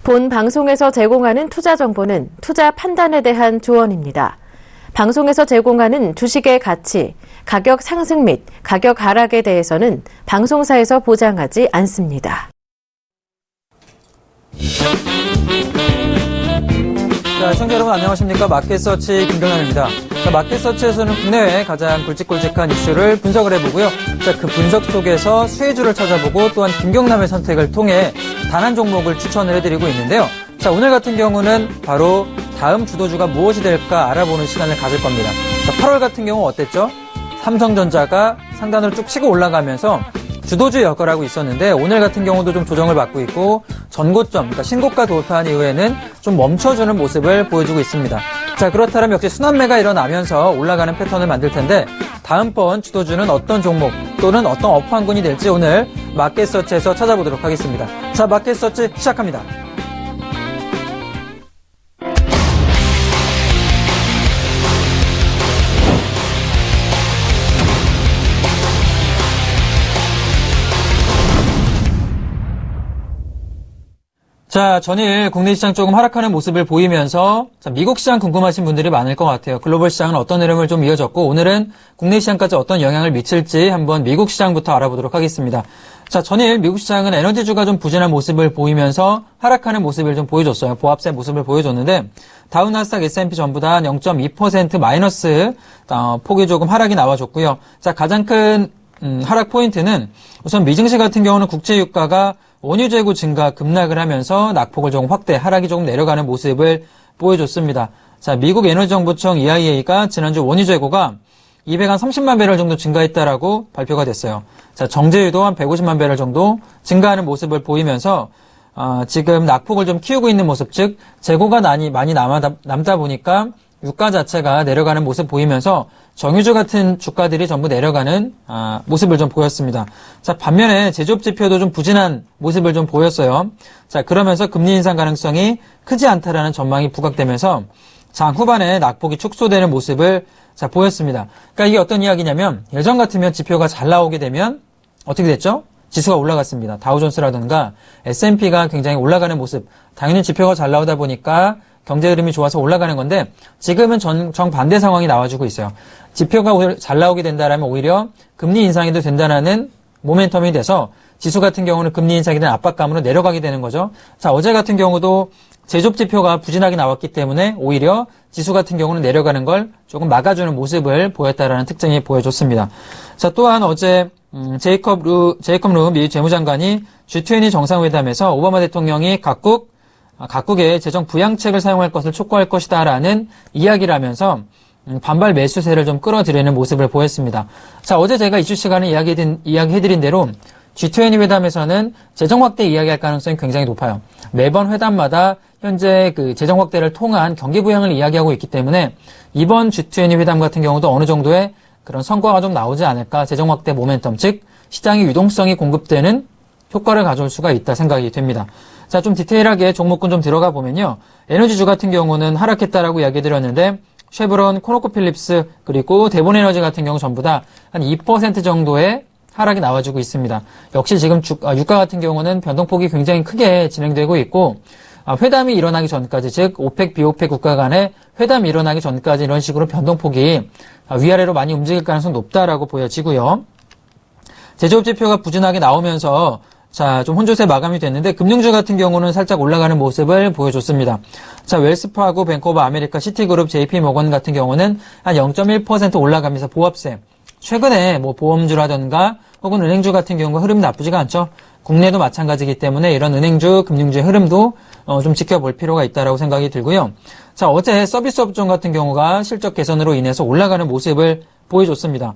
본 방송에서 제공하는 투자 정보는 투자 판단에 대한 조언입니다. 방송에서 제공하는 주식의 가치, 가격 상승 및 가격 하락에 대해서는 방송사에서 보장하지 않습니다. 자, 시청자 여러분 안녕하십니까? 마켓서치 김경남입니다. 자, 마켓서치에서는 국내외 가장 굵직굵직한 이슈를 분석을 해보고요. 자, 그 분석 속에서 수혜주를 찾아보고 또한 김경남의 선택을 통해 단 한 종목을 추천을 해드리고 있는데요. 자, 오늘 같은 경우는 바로 다음 주도주가 무엇이 될까 알아보는 시간을 가질 겁니다. 자, 8월 같은 경우 어땠죠? 삼성전자가 상단으로 쭉 치고 올라가면서 주도주 역할을 하고 있었는데 오늘 같은 경우도 좀 조정을 받고 있고 전고점, 그러니까 신고가 돌파한 이후에는 좀 멈춰주는 모습을 보여주고 있습니다. 자, 그렇다면 역시 순환매가 일어나면서 올라가는 패턴을 만들 텐데 다음번 주도주는 어떤 종목 또는 어떤 업황군이 될지 오늘 마켓서치에서 찾아보도록 하겠습니다. 자, 마켓서치 시작합니다. 자, 전일 국내 시장 조금 하락하는 모습을 보이면서 자, 미국 시장 궁금하신 분들이 많을 것 같아요. 글로벌 시장은 어떤 흐름을 좀 이어졌고 오늘은 국내 시장까지 어떤 영향을 미칠지 한번 미국 시장부터 알아보도록 하겠습니다. 자, 전일 미국 시장은 에너지주가 좀 부진한 모습을 보이면서 하락하는 모습을 좀 보여줬어요. 보합세 모습을 보여줬는데 다우 나스닥 S&P 전부 다 0.2% 마이너스 폭이 조금 하락이 나와줬고요. 자, 가장 큰 하락 포인트는 우선 미증시 같은 경우는 국제유가가 원유 재고 증가 급락을 하면서 낙폭을 조금 확대, 하락이 조금 내려가는 모습을 보여줬습니다. 자, 미국 에너지정보청 EIA가 지난주 원유 재고가 230만 배럴 정도 증가했다라고 발표가 됐어요. 자, 정제유도 한 150만 배럴 정도 증가하는 모습을 보이면서 지금 낙폭을 좀 키우고 있는 모습, 즉 재고가 많이 남다 보니까 유가 자체가 내려가는 모습 보이면서 정유주 같은 주가들이 전부 내려가는 모습을 좀 보였습니다. 자, 반면에 제조업 지표도 좀 부진한 모습을 좀 보였어요. 자, 그러면서 금리 인상 가능성이 크지 않다라는 전망이 부각되면서 장 후반에 낙폭이 축소되는 모습을 자 보였습니다. 그러니까 이게 어떤 이야기냐면 예전 같으면 지표가 잘 나오게 되면 어떻게 됐죠? 지수가 올라갔습니다. 다우존스라든가 S&P가 굉장히 올라가는 모습. 당연히 지표가 잘 나오다 보니까 경제 흐름이 좋아서 올라가는 건데 지금은 정반대 상황이 나와주고 있어요. 지표가 잘 나오게 된다라면 오히려 금리 인상이 된다는 모멘텀이 돼서 지수 같은 경우는 금리 인상에 대한 압박감으로 내려가게 되는 거죠. 자, 어제 같은 경우도 제조업 지표가 부진하게 나왔기 때문에 오히려 지수 같은 경우는 내려가는 걸 조금 막아주는 모습을 보였다라는 특징이 보여줬습니다. 자, 또한 어제 제이컵 루 미 재무장관이 G20 정상회담에서 오바마 대통령이 각국의 재정 부양책을 사용할 것을 촉구할 것이다라는 이야기를 하면서 반발 매수세를 좀 끌어들이는 모습을 보였습니다. 자, 어제 제가 이슈 시간에 이야기해드린 대로 G20 회담에서는 재정 확대 이야기할 가능성이 굉장히 높아요. 매번 회담마다 현재 그 재정 확대를 통한 경기 부양을 이야기하고 있기 때문에 이번 G20 회담 같은 경우도 어느 정도의 그런 성과가 좀 나오지 않을까. 재정 확대 모멘텀, 즉 시장의 유동성이 공급되는 효과를 가져올 수가 있다 생각이 됩니다. 자, 좀 디테일하게 종목군 좀 들어가 보면요. 에너지주 같은 경우는 하락했다라고 이야기 드렸는데 쉐브론, 코노코필립스 그리고 대본에너지 같은 경우 전부 다 한 2% 정도의 하락이 나와주고 있습니다. 역시 지금 유가 같은 경우는 변동폭이 굉장히 크게 진행되고 있고 회담이 일어나기 전까지, 즉 오펙, 비오펙 국가 간의 회담이 일어나기 전까지 이런 식으로 변동폭이 위아래로 많이 움직일 가능성이 높다라고 보여지고요. 제조업 지표가 부진하게 나오면서 자, 좀 혼조세 마감이 됐는데 금융주 같은 경우는 살짝 올라가는 모습을 보여줬습니다. 자, 웰스파고, 뱅크 오브 아메리카, 시티그룹, JP모건 같은 경우는 한 0.1% 올라가면서 보합세. 최근에 뭐 보험주라든가 혹은 은행주 같은 경우가 흐름이 나쁘지가 않죠. 국내도 마찬가지이기 때문에 이런 은행주, 금융주의 흐름도 좀 지켜볼 필요가 있다라고 생각이 들고요. 자, 어제 서비스 업종 같은 경우가 실적 개선으로 인해서 올라가는 모습을 보여줬습니다.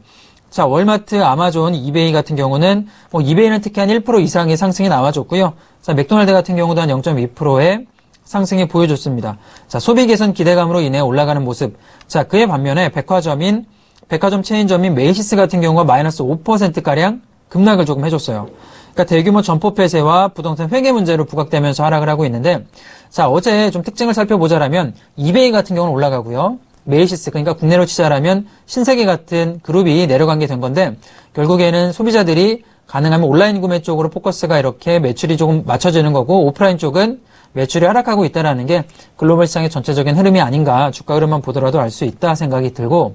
자, 월마트, 아마존, 이베이 같은 경우는 이베이는 특히 한 1% 이상의 상승이 나와줬고요. 자, 맥도날드 같은 경우도 한 0.2%의 상승이 보여줬습니다. 자, 소비 개선 기대감으로 인해 올라가는 모습. 자, 그에 반면에 백화점 체인점인 메이시스 같은 경우가 마이너스 5%가량 급락을 조금 해줬어요. 그러니까 대규모 점포 폐쇄와 부동산 회계 문제로 부각되면서 하락을 하고 있는데, 자, 어제 좀 특징을 살펴보자라면 이베이 같은 경우는 올라가고요. 메이시스, 그러니까 국내로 치자라면 신세계 같은 그룹이 내려간 게 된 건데, 결국에는 소비자들이 가능하면 온라인 구매 쪽으로 포커스가 이렇게 매출이 조금 맞춰지는 거고, 오프라인 쪽은 매출이 하락하고 있다는 게 글로벌 시장의 전체적인 흐름이 아닌가, 주가 흐름만 보더라도 알 수 있다 생각이 들고,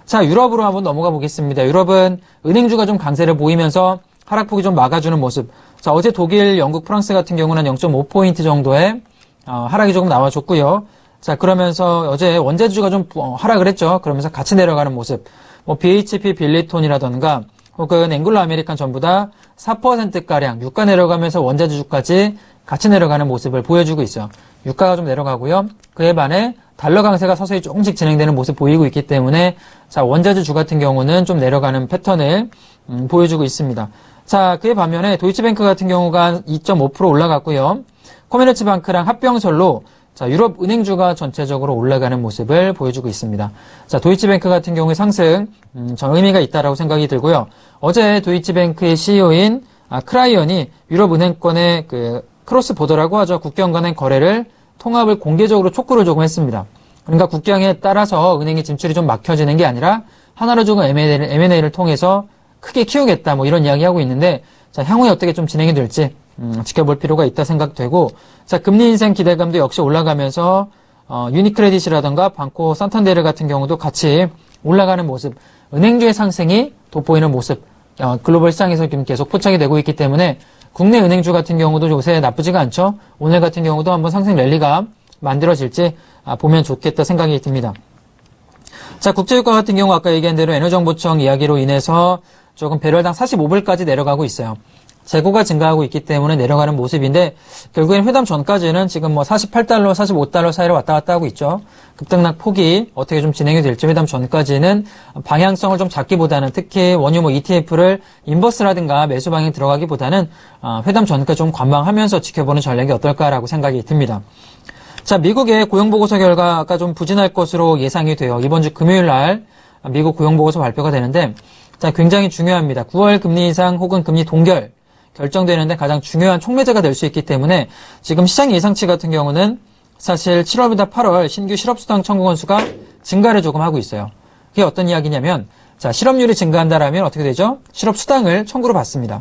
자, 유럽으로 한번 넘어가 보겠습니다. 유럽은 은행주가 좀 강세를 보이면서 하락폭이 좀 막아주는 모습. 자, 어제 독일, 영국, 프랑스 같은 경우는 0.5포인트 정도의 하락이 조금 나와줬고요. 자, 그러면서 어제 원자주가 좀 하락을 했죠. 그러면서 같이 내려가는 모습. 뭐 BHP 빌리톤이라던가 혹은 앵글로 아메리칸 전부 다 4%가량 유가 내려가면서 원자주까지 같이 내려가는 모습을 보여주고 있어요. 유가가 좀 내려가고요. 그에 반해 달러 강세가 서서히 조금씩 진행되는 모습 보이고 있기 때문에 자, 원자주 같은 경우는 좀 내려가는 패턴을 보여주고 있습니다. 자, 그에 반면에 도이치뱅크 같은 경우가 2.5% 올라갔고요. 코메르츠방크랑 합병설로 자, 유럽 은행주가 전체적으로 올라가는 모습을 보여주고 있습니다. 자, 도이치뱅크 같은 경우의 상승, 전 의미가 있다라고 생각이 들고요. 어제 도이치뱅크의 CEO인 크라이언이 유럽 은행권의 크로스 보더라고 하죠. 국경 간의 거래를 통합을 공개적으로 촉구를 조금 했습니다. 그러니까 국경에 따라서 은행의 진출이 좀 막혀지는 게 아니라 하나로 조금 M&A를 통해서 크게 키우겠다 뭐 이런 이야기하고 있는데 자, 향후에 어떻게 좀 진행이 될지 지켜볼 필요가 있다 생각되고 자, 금리 인상 기대감도 역시 올라가면서 유니크레딧이라던가 방코 산탄데르 같은 경우도 같이 올라가는 모습, 은행주의 상승이 돋보이는 모습, 글로벌 시장에서 지금 계속 포착이 되고 있기 때문에 국내 은행주 같은 경우도 요새 나쁘지가 않죠. 오늘 같은 경우도 한번 상승 랠리가 만들어질지 보면 좋겠다 생각이 듭니다. 자, 국제유가 같은 경우 아까 얘기한 대로 에너정보청 이야기로 인해서 조금 배럴당 45불까지 내려가고 있어요. 재고가 증가하고 있기 때문에 내려가는 모습인데 결국엔 회담 전까지는 지금 뭐 48달러, 45달러 사이로 왔다 갔다 하고 있죠. 급등락 폭이 어떻게 좀 진행이 될지 회담 전까지는 방향성을 좀 잡기보다는 특히 원유 뭐 ETF를 인버스라든가 매수 방향이 들어가기보다는 회담 전까지 좀 관망하면서 지켜보는 전략이 어떨까라고 생각이 듭니다. 자, 미국의 고용보고서 결과가 좀 부진할 것으로 예상이 돼요. 이번 주 금요일 날 미국 고용보고서 발표가 되는데 자, 굉장히 중요합니다. 9월 금리 인상 혹은 금리 동결 결정되는데 가장 중요한 촉매제가 될 수 있기 때문에 지금 시장 예상치 같은 경우는 사실 7월보다 8월 신규 실업수당 청구 건수가 증가를 조금 하고 있어요. 그게 어떤 이야기냐면 자, 실업률이 증가한다라면 어떻게 되죠? 실업수당을 청구를 받습니다.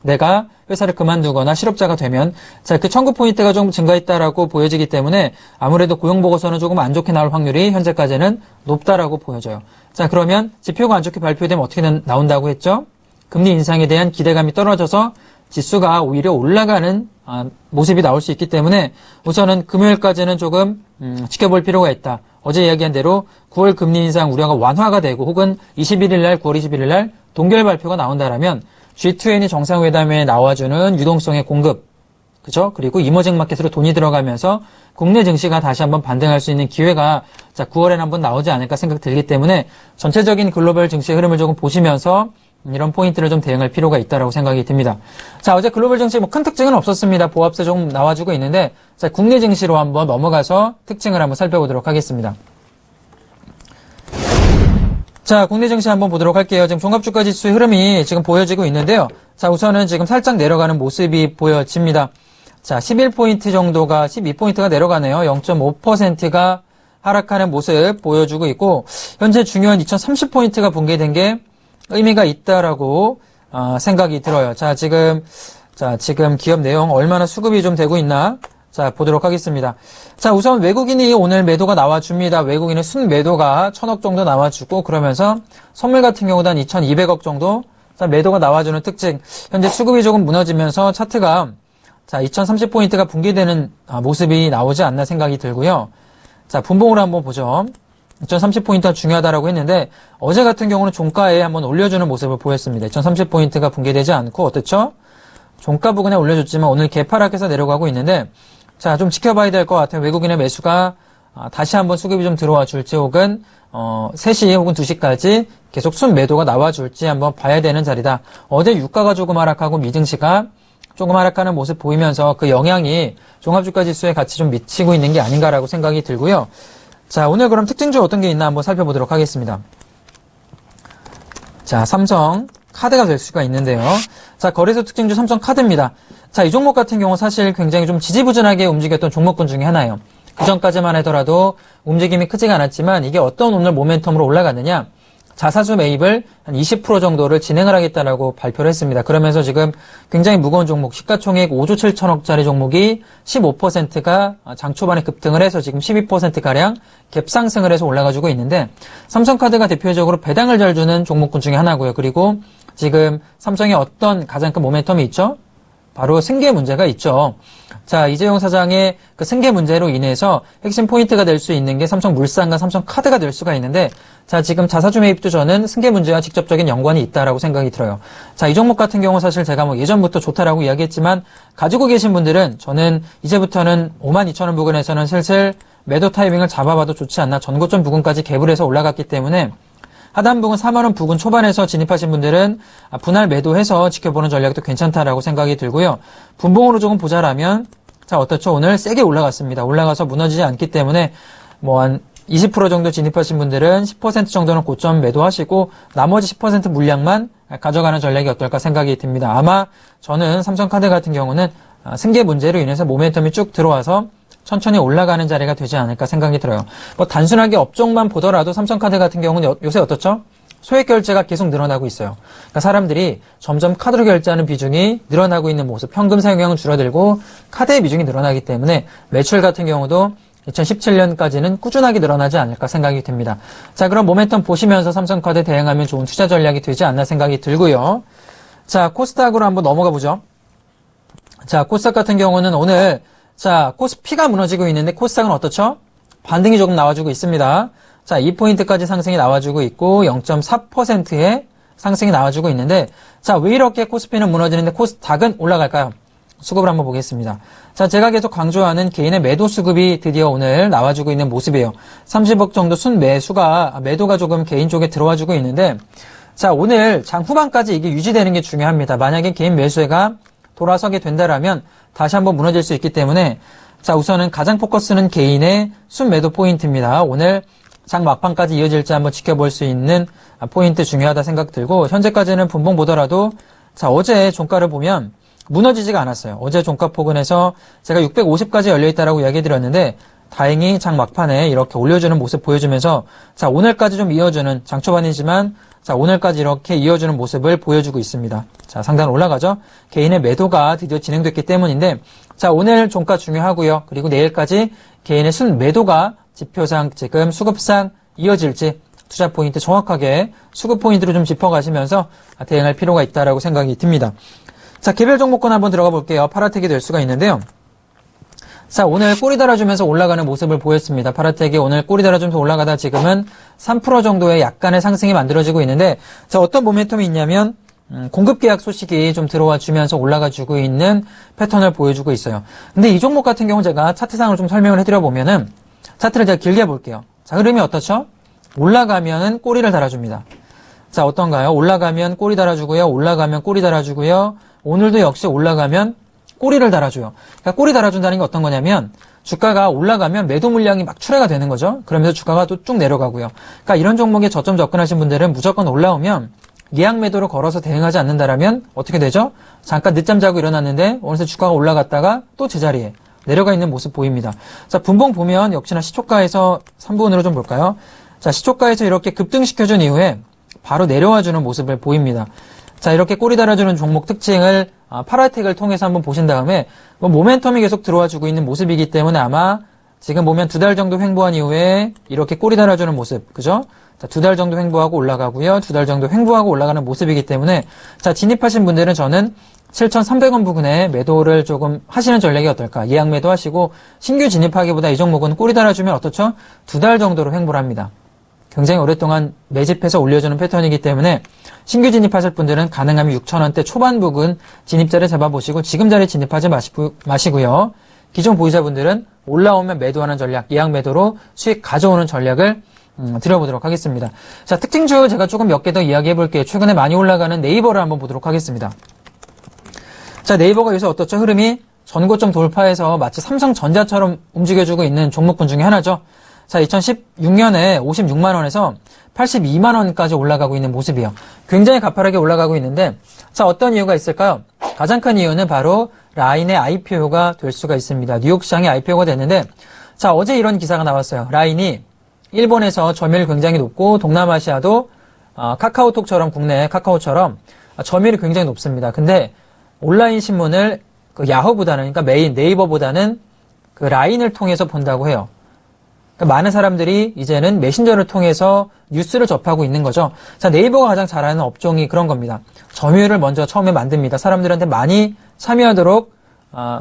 내가 회사를 그만두거나 실업자가 되면 자, 그 청구 포인트가 좀 증가했다라고 보여지기 때문에 아무래도 고용보고서는 조금 안 좋게 나올 확률이 현재까지는 높다라고 보여져요. 자, 그러면 지표가 안 좋게 발표되면 어떻게 나온다고 했죠? 금리 인상에 대한 기대감이 떨어져서 지수가 오히려 올라가는 모습이 나올 수 있기 때문에 우선은 금요일까지는 조금 지켜볼 필요가 있다. 어제 이야기한 대로 9월 금리 인상 우려가 완화가 되고 혹은 21일 날 9월 21일 날 동결 발표가 나온다라면 G20 정상회담에 나와주는 유동성의 공급, 그죠? 그리고 이머징 마켓으로 돈이 들어가면서 국내 증시가 다시 한번 반등할 수 있는 기회가 자, 9월에는 한번 나오지 않을까 생각 들기 때문에 전체적인 글로벌 증시 흐름을 조금 보시면서 이런 포인트를 좀 대응할 필요가 있다라고 생각이 듭니다. 자, 어제 글로벌 증시 뭐 큰 특징은 없었습니다. 보합세 좀 나와주고 있는데 자, 국내 증시로 한번 넘어가서 특징을 한번 살펴보도록 하겠습니다. 자, 국내 증시 한번 보도록 할게요. 지금 종합주가 지수의 흐름이 지금 보여지고 있는데요. 자, 우선은 지금 살짝 내려가는 모습이 보여집니다. 자, 11포인트 정도가 12포인트가 내려가네요. 0.5%가 하락하는 모습 보여주고 있고 현재 중요한 2030포인트가 붕괴된 게 의미가 있다라고 생각이 들어요. 자, 지금 기업 내용 얼마나 수급이 좀 되고 있나? 자, 보도록 하겠습니다. 자, 우선 외국인이 오늘 매도가 나와줍니다. 외국인의 순매도가 1000억 정도 나와주고 그러면서 선물 같은 경우도 한 2200억 정도 자, 매도가 나와주는 특징. 현재 수급이 조금 무너지면서 차트가 자, 2030포인트가 붕괴되는 모습이 나오지 않나 생각이 들고요. 자, 분봉으로 한번 보죠. 2030포인트가 중요하다라고 했는데 어제 같은 경우는 종가에 한번 올려주는 모습을 보였습니다. 2030포인트가 붕괴되지 않고 어떻죠? 종가 부근에 올려줬지만 오늘 개파락해서 내려가고 있는데 자, 좀 지켜봐야 될 것 같아요. 외국인의 매수가 다시 한번 수급이 좀 들어와 줄지 혹은 3시 혹은 2시까지 계속 순매도가 나와줄지 한번 봐야 되는 자리다. 어제 유가가 조금 하락하고 미증시가 조금 하락하는 모습 보이면서 그 영향이 종합주가 지수에 같이 좀 미치고 있는 게 아닌가라고 생각이 들고요. 자, 오늘 그럼 특징주 어떤 게 있나 한번 살펴보도록 하겠습니다. 자, 삼성 카드가 될 수가 있는데요. 자, 거래소 특징주 삼성 카드입니다. 자, 이 종목 같은 경우 사실 굉장히 좀 지지부진하게 움직였던 종목군 중에 하나예요. 그 전까지만 하더라도 움직임이 크지가 않았지만 이게 어떤 오늘 모멘텀으로 올라갔느냐. 자사주 매입을 한 20% 정도를 진행을 하겠다라고 발표를 했습니다. 그러면서 지금 굉장히 무거운 종목, 시가총액 5조 7천억짜리 종목이 15%가 장 초반에 급등을 해서 지금 12%가량 갭 상승을 해서 올라가지고 있는데, 삼성카드가 대표적으로 배당을 잘 주는 종목군 중에 하나고요. 그리고 지금 삼성의 어떤 가장 큰 모멘텀이 있죠? 바로 승계 문제가 있죠. 자, 이재용 사장의 그 승계 문제로 인해서 핵심 포인트가 될 수 있는 게 삼성물산과 삼성카드가 될 수가 있는데, 자, 지금 자사주 매입도 저는 승계 문제와 직접적인 연관이 있다라고 생각이 들어요. 자, 이 종목 같은 경우 사실 제가 뭐 예전부터 좋다라고 이야기했지만, 가지고 계신 분들은 저는 이제부터는 52,000원 부근에서는 슬슬 매도 타이밍을 잡아봐도 좋지 않나, 전고점 부근까지 갭을 해서 올라갔기 때문에 하단 부근 4만원 부근 초반에서 진입하신 분들은 분할 매도해서 지켜보는 전략도 괜찮다라고 생각이 들고요. 분봉으로 조금 보자라면, 자, 어떻죠? 오늘 세게 올라갔습니다. 올라가서 무너지지 않기 때문에 뭐 한 20% 정도 진입하신 분들은 10% 정도는 고점 매도하시고 나머지 10% 물량만 가져가는 전략이 어떨까 생각이 듭니다. 아마 저는 삼성카드 같은 경우는 승계 문제로 인해서 모멘텀이 쭉 들어와서 천천히 올라가는 자리가 되지 않을까 생각이 들어요. 뭐 단순하게 업종만 보더라도 삼성카드 같은 경우는 요새 어떻죠? 소액 결제가 계속 늘어나고 있어요. 그러니까 사람들이 점점 카드로 결제하는 비중이 늘어나고 있는 모습, 현금 사용량은 줄어들고 카드의 비중이 늘어나기 때문에 매출 같은 경우도 2017년까지는 꾸준하게 늘어나지 않을까 생각이 듭니다. 자, 그럼 모멘텀 보시면서 삼성카드 대응하면 좋은 투자 전략이 되지 않나 생각이 들고요. 자, 코스닥으로 한번 넘어가 보죠. 자, 코스닥 같은 경우는 오늘, 자, 코스피가 무너지고 있는데 코스닥은 어떻죠? 반등이 조금 나와주고 있습니다. 자, 2포인트까지 상승이 나와주고 있고 0.4%의 상승이 나와주고 있는데, 자, 왜 이렇게 코스피는 무너지는데 코스닥은 올라갈까요? 수급을 한번 보겠습니다. 자, 제가 계속 강조하는 개인의 매도 수급이 드디어 오늘 나와주고 있는 모습이에요. 30억 정도 매도가 조금 개인 쪽에 들어와주고 있는데, 자, 오늘 장 후반까지 이게 유지되는 게 중요합니다. 만약에 개인 매수가 돌아서게 된다라면 다시 한번 무너질 수 있기 때문에, 자, 우선은 가장 포커스는 개인의 순매도 포인트입니다. 오늘 장 막판까지 이어질지 한번 지켜볼 수 있는 포인트 중요하다 생각 들고, 현재까지는 분봉 보더라도, 자, 어제 종가를 보면 무너지지가 않았어요. 어제 종가 폭은에서 제가 650까지 열려있다라고 이야기 드렸는데, 다행히 장 막판에 이렇게 올려주는 모습 보여주면서, 자, 오늘까지 좀 이어주는, 장 초반이지만, 자, 오늘까지 이렇게 이어주는 모습을 보여주고 있습니다. 자, 상단 올라가죠? 개인의 매도가 드디어 진행됐기 때문인데, 자, 오늘 종가 중요하고요. 그리고 내일까지 개인의 순 매도가 지표상 지금 수급상 이어질지 투자 포인트 정확하게 수급 포인트로 좀 짚어가시면서 대응할 필요가 있다라고 생각이 듭니다. 자, 개별 종목군 한번 들어가 볼게요. 파라텍이 될 수가 있는데요. 자, 오늘 꼬리 달아주면서 올라가는 모습을 보였습니다. 파라텍이 오늘 꼬리 달아주면서 올라가다 지금은 3% 정도의 약간의 상승이 만들어지고 있는데, 자, 어떤 모멘텀이 있냐면 공급 계약 소식이 좀 들어와 주면서 올라가주고 있는 패턴을 보여주고 있어요. 근데 이 종목 같은 경우 제가 차트상을 좀 설명을 해드려 보면은, 차트를 제가 길게 볼게요. 자, 흐름이 어떻죠? 올라가면은 꼬리를 달아줍니다. 자, 어떤가요? 올라가면 꼬리 달아주고요. 올라가면 꼬리 달아주고요. 오늘도 역시 올라가면 꼬리를 달아줘요. 그러니까 꼬리 달아준다는 게 어떤 거냐면, 주가가 올라가면 매도 물량이 막 출회가 되는 거죠. 그러면서 주가가 또 쭉 내려가고요. 그러니까 이런 종목에 저점 접근하신 분들은 무조건 올라오면 예약 매도로 걸어서 대응하지 않는다라면 어떻게 되죠? 잠깐 늦잠 자고 일어났는데 어느새 주가가 올라갔다가 또 제자리에 내려가 있는 모습 보입니다. 자, 분봉 보면 역시나 시초가에서 3분으로 좀 볼까요? 자, 시초가에서 이렇게 급등시켜준 이후에 바로 내려와주는 모습을 보입니다. 자, 이렇게 꼬리 달아주는 종목 특징을 파라텍을 통해서 한번 보신 다음에 모멘텀이 계속 들어와주고 있는 모습이기 때문에 아마 지금 보면 2달 정도 횡보한 이후에 이렇게 꼬리 달아주는 모습, 그죠? 자, 2달 정도 횡보하고 올라가고요. 2달 정도 횡보하고 올라가는 모습이기 때문에, 자, 진입하신 분들은 저는 7,300원 부근에 매도를 조금 하시는 전략이 어떨까? 예약 매도 하시고 신규 진입하기보다 이 종목은 꼬리 달아주면 어떻죠? 2달 정도로 횡보를 합니다. 굉장히 오랫동안 매집해서 올려주는 패턴이기 때문에 신규 진입하실 분들은 가능하면 6,000원대 초반 부근 진입자를 잡아보시고 지금 자리에 진입하지 마시고요. 기존 보유자분들은 올라오면 매도하는 전략, 예약 매도로 수익 가져오는 전략을 드려보도록 하겠습니다. 자, 특징주 제가 조금 몇 개 더 이야기해 볼게요. 최근에 많이 올라가는 네이버를 한번 보도록 하겠습니다. 자, 네이버가 요새 어떻죠? 흐름이 전고점 돌파해서 마치 삼성전자처럼 움직여주고 있는 종목군 중에 하나죠. 자, 2016년에 56만원에서 82만원까지 올라가고 있는 모습이에요. 굉장히 가파르게 올라가고 있는데, 자, 어떤 이유가 있을까요? 가장 큰 이유는 바로 라인의 IPO가 될 수가 있습니다. 뉴욕 시장의 IPO가 됐는데, 자, 어제 이런 기사가 나왔어요. 라인이 일본에서 점유율 굉장히 높고 동남아시아도 카카오톡처럼 국내 카카오처럼 점유율이 굉장히 높습니다. 근데 온라인 신문을 그 야후보다는 그러니까 메인 네이버보다는 그 라인을 통해서 본다고 해요. 그러니까 많은 사람들이 이제는 메신저를 통해서 뉴스를 접하고 있는 거죠. 자, 네이버가 가장 잘하는 업종이 그런 겁니다. 점유율을 먼저 처음에 만듭니다. 사람들한테 많이 참여하도록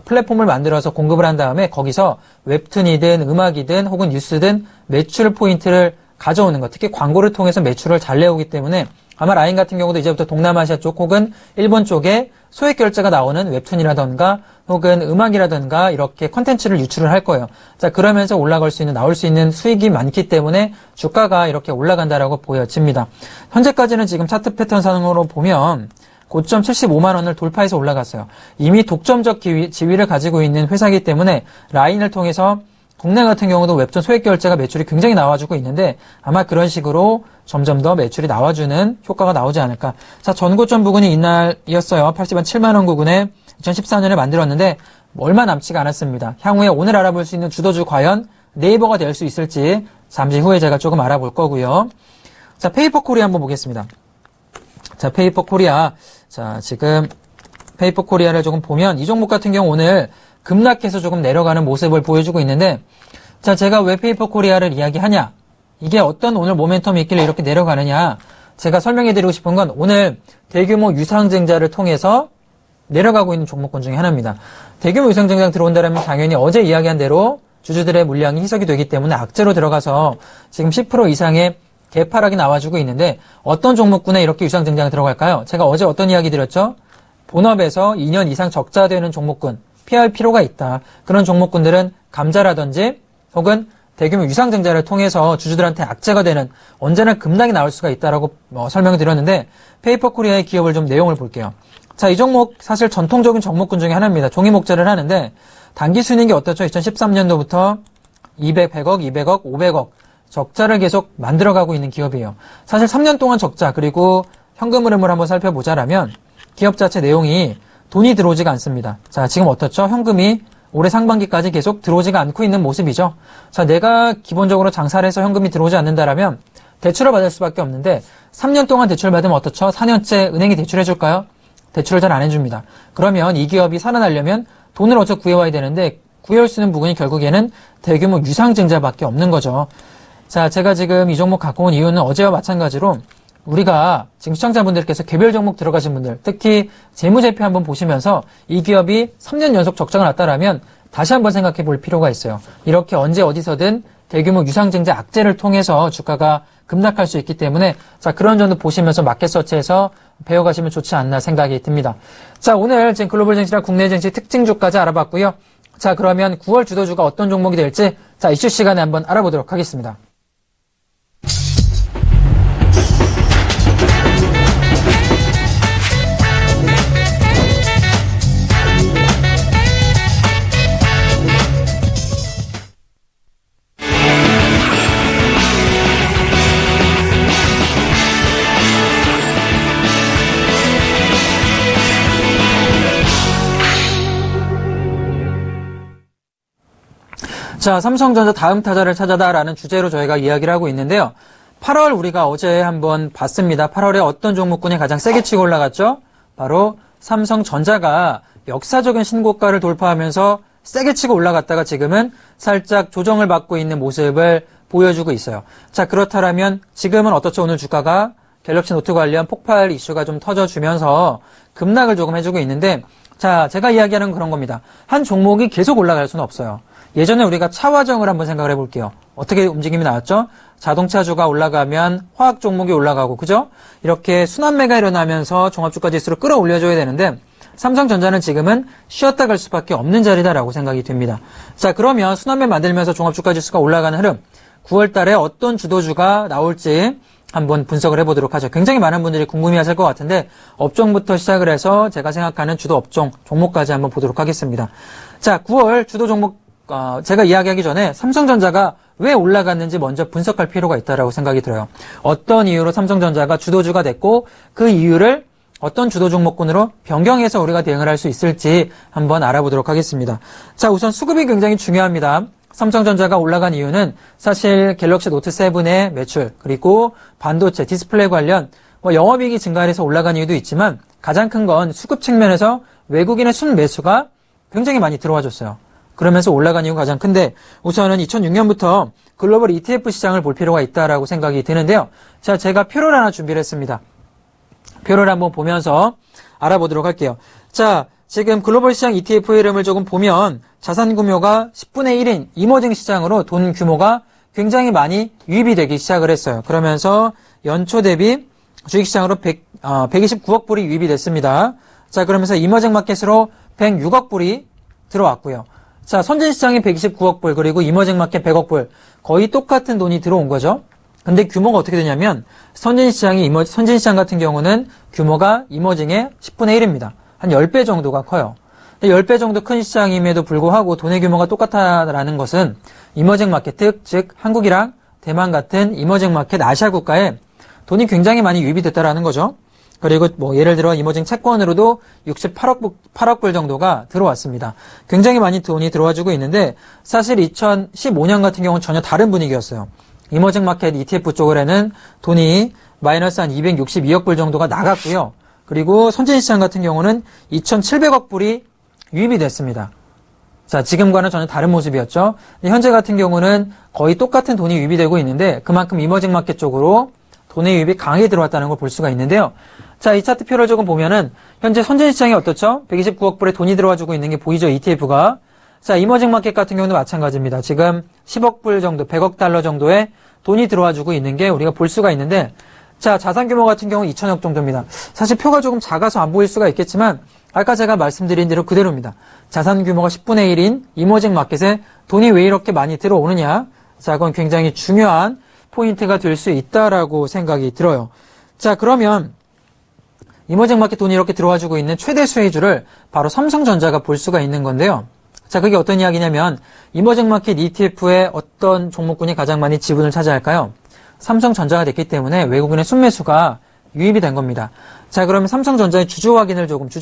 플랫폼을 만들어서 공급을 한 다음에 거기서 웹툰이든 음악이든 혹은 뉴스든 매출 포인트를 가져오는 것, 특히 광고를 통해서 매출을 잘 내오기 때문에 아마 라인 같은 경우도 이제부터 동남아시아 쪽 혹은 일본 쪽에 소액 결제가 나오는 웹툰이라던가 혹은 음악이라던가 이렇게 컨텐츠를 유출을 할 거예요. 자, 그러면서 올라갈 수 있는, 나올 수 있는 수익이 많기 때문에 주가가 이렇게 올라간다라고 보여집니다. 현재까지는 지금 차트 패턴상으로 보면 고점 75만 원을 돌파해서 올라갔어요. 이미 독점적 지위를 가지고 있는 회사이기 때문에 라인을 통해서 국내 같은 경우도 웹툰 소액 결제가 매출이 굉장히 나와주고 있는데 아마 그런 식으로 점점 더 매출이 나와주는 효과가 나오지 않을까. 자, 전고점 부근이 이날이었어요. 80만 7만 원 부근에 2014년에 만들었는데 얼마 남지가 않았습니다. 향후에 오늘 알아볼 수 있는 주도주 과연 네이버가 될 수 있을지 잠시 후에 제가 조금 알아볼 거고요. 자, 페이퍼 코리아 한번 보겠습니다. 자, 페이퍼 코리아. 자, 지금 페이퍼 코리아를 조금 보면 이 종목 같은 경우 오늘 급락해서 조금 내려가는 모습을 보여주고 있는데, 자, 제가 왜 페이퍼 코리아를 이야기하냐? 이게 어떤 오늘 모멘텀이 있길래 이렇게 내려가느냐? 제가 설명해드리고 싶은 건 오늘 대규모 유상증자를 통해서 내려가고 있는 종목군 중에 하나입니다. 대규모 유상증자 들어온다면 당연히 어제 이야기한 대로 주주들의 물량이 희석이 되기 때문에 악재로 들어가서 지금 10% 이상의 개파락이 나와주고 있는데 어떤 종목군에 이렇게 유상증자가 들어갈까요? 제가 어제 어떤 이야기 드렸죠? 본업에서 2년 이상 적자되는 종목군, 피할 필요가 있다. 그런 종목군들은 감자라든지 혹은 대규모 유상증자를 통해서 주주들한테 악재가 되는 언제나 급락이 나올 수가 있다라고 설명을 드렸는데 페이퍼 코리아의 기업을 좀 내용을 볼게요. 자, 이 종목 사실 전통적인 종목군 중에 하나입니다. 종이 목재를 하는데 단기 순이익이 어떻죠? 2013년도부터 200, 100억, 200억, 500억 적자를 계속 만들어가고 있는 기업이에요. 사실 3년 동안 적자 그리고 현금 흐름을 한번 살펴보자라면 기업 자체 내용이 돈이 들어오지가 않습니다. 자, 지금 어떻죠? 현금이 올해 상반기까지 계속 들어오지가 않고 있는 모습이죠. 자, 내가 기본적으로 장사를 해서 현금이 들어오지 않는다라면 대출을 받을 수밖에 없는데 3년 동안 대출 받으면 어떻죠? 4년째 은행이 대출해 줄까요? 대출을 잘 안 해줍니다. 그러면 이 기업이 살아나려면 돈을 어디서 구해와야 되는데 구해올 수 있는 부분이 결국에는 대규모 유상증자밖에 없는 거죠. 자, 제가 지금 이 종목 갖고 온 이유는 어제와 마찬가지로 우리가 지금 시청자분들께서 개별 종목 들어가신 분들, 특히 재무제표 한번 보시면서 이 기업이 3년 연속 적자가 났다라면 다시 한번 생각해 볼 필요가 있어요. 이렇게 언제 어디서든 대규모 유상증자 악재를 통해서 주가가 급락할 수 있기 때문에 자, 그런 점도 보시면서 마켓 서치에서 배워가시면 좋지 않나 생각이 듭니다. 자, 오늘 지금 글로벌 증시랑 국내 증시 특징주까지 알아봤고요. 자, 그러면 9월 주도주가 어떤 종목이 될지 자, 이슈 시간에 한번 알아보도록 하겠습니다. 자, 삼성전자 다음 타자를 찾아다라는 주제로 저희가 이야기를 하고 있는데요. 8월 우리가 어제 한번 봤습니다. 8월에 어떤 종목군이 가장 세게 치고 올라갔죠? 바로 삼성전자가 역사적인 신고가를 돌파하면서 세게 치고 올라갔다가 지금은 살짝 조정을 받고 있는 모습을 보여주고 있어요. 자, 그렇다면 지금은 어떻죠? 오늘 주가가 갤럭시 노트 관련 폭발 이슈가 좀 터져주면서 급락을 조금 해주고 있는데 자, 제가 이야기하는 그런 겁니다. 한 종목이 계속 올라갈 수는 없어요. 예전에 우리가 차화정을 한번 생각을 해볼게요. 어떻게 움직임이 나왔죠? 자동차주가 올라가면 화학 종목이 올라가고, 그죠? 이렇게 순환매가 일어나면서 종합주가 지수를 끌어올려줘야 되는데 삼성전자는 지금은 쉬었다 갈 수밖에 없는 자리다라고 생각이 됩니다. 자, 그러면 순환매 만들면서 종합주가 지수가 올라가는 흐름, 9월 달에 어떤 주도주가 나올지 한번 분석을 해보도록 하죠. 굉장히 많은 분들이 궁금해하실 것 같은데 업종부터 시작을 해서 제가 생각하는 주도 업종, 종목까지 한번 보도록 하겠습니다. 자, 9월 주도 종목 제가 이야기하기 전에 삼성전자가 왜 올라갔는지 먼저 분석할 필요가 있다고 생각이 들어요. 어떤 이유로 삼성전자가 주도주가 됐고 그 이유를 어떤 주도 종목군으로 변경해서 우리가 대응을 할 수 있을지 한번 알아보도록 하겠습니다. 자, 우선 수급이 굉장히 중요합니다. 삼성전자가 올라간 이유는 사실 갤럭시 노트 7의 매출, 그리고 반도체, 디스플레이 관련 영업이익이 증가해서 올라간 이유도 있지만 가장 큰 건 수급 측면에서 외국인의 순매수가 굉장히 많이 들어와줬어요. 그러면서 올라간 이유가 가장 큰데 우선은 2006년부터 글로벌 ETF 시장을 볼 필요가 있다라고 생각이 드는데요. 자, 제가 표를 하나 준비를 했습니다. 표를 한번 보면서 알아보도록 할게요. 자, 지금 글로벌 시장 ETF 흐름을 조금 보면 자산 규모가 10분의 1인 이머징 시장으로 돈 규모가 굉장히 많이 유입이 되기 시작을 했어요. 그러면서 연초 대비 주식시장으로 129억 불이 유입이 됐습니다. 자, 그러면서 이머징 마켓으로 106억 불이 들어왔고요. 자, 선진시장이 129억 불, 그리고 이머징 마켓 100억 불, 거의 똑같은 돈이 들어온 거죠. 근데 규모가 어떻게 되냐면, 선진시장 같은 경우는 규모가 이머징의 10분의 1입니다. 한 10배 정도가 커요. 10배 정도 큰 시장임에도 불구하고 돈의 규모가 똑같다라는 것은 이머징 마켓, 즉 한국이랑 대만 같은 이머징 마켓 아시아 국가에 돈이 굉장히 많이 유입이 됐다라는 거죠. 그리고 예를 들어 이머징 채권으로도 68억 불 정도가 들어왔습니다. 굉장히 많이 돈이 들어와주고 있는데 사실 2015년 같은 경우는 전혀 다른 분위기였어요. 이머징 마켓 ETF 쪽으로는 돈이 마이너스 한 262억 불 정도가 나갔고요. 그리고 선진시장 같은 경우는 2,700억 불이 유입이 됐습니다. 자, 지금과는 전혀 다른 모습이었죠. 현재 같은 경우는 거의 똑같은 돈이 유입이 되고 있는데 그만큼 이머징 마켓 쪽으로 돈의 유입이 강하게 들어왔다는 걸 볼 수가 있는데요. 자, 이 차트표를 조금 보면은 현재 선진시장이 어떻죠? 129억 불의 돈이 들어와주고 있는 게 보이죠, ETF가. 자, 이머징 마켓 같은 경우도 마찬가지입니다. 지금 10억 불 정도, 100억 달러 정도의 돈이 들어와주고 있는 게 우리가 볼 수가 있는데, 자, 자산 규모 같은 경우 2천억 정도입니다. 사실 표가 조금 작아서 안 보일 수가 있겠지만 아까 제가 말씀드린 대로 그대로입니다. 자산 규모가 10분의 1인 이머징 마켓에 돈이 왜 이렇게 많이 들어오느냐? 자, 그건 굉장히 중요한 포인트가 될 수 있다라고 생각이 들어요. 자, 그러면 이머징 마켓 돈이 이렇게 들어와주고 있는 최대 수혜주를 바로 삼성전자가 볼 수가 있는 건데요. 자, 그게 어떤 이야기냐면 이머징 마켓 ETF의 어떤 종목군이 가장 많이 지분을 차지할까요? 삼성전자가 됐기 때문에 외국인의 순매수가 유입이 된 겁니다. 자, 그러면 삼성전자의 주주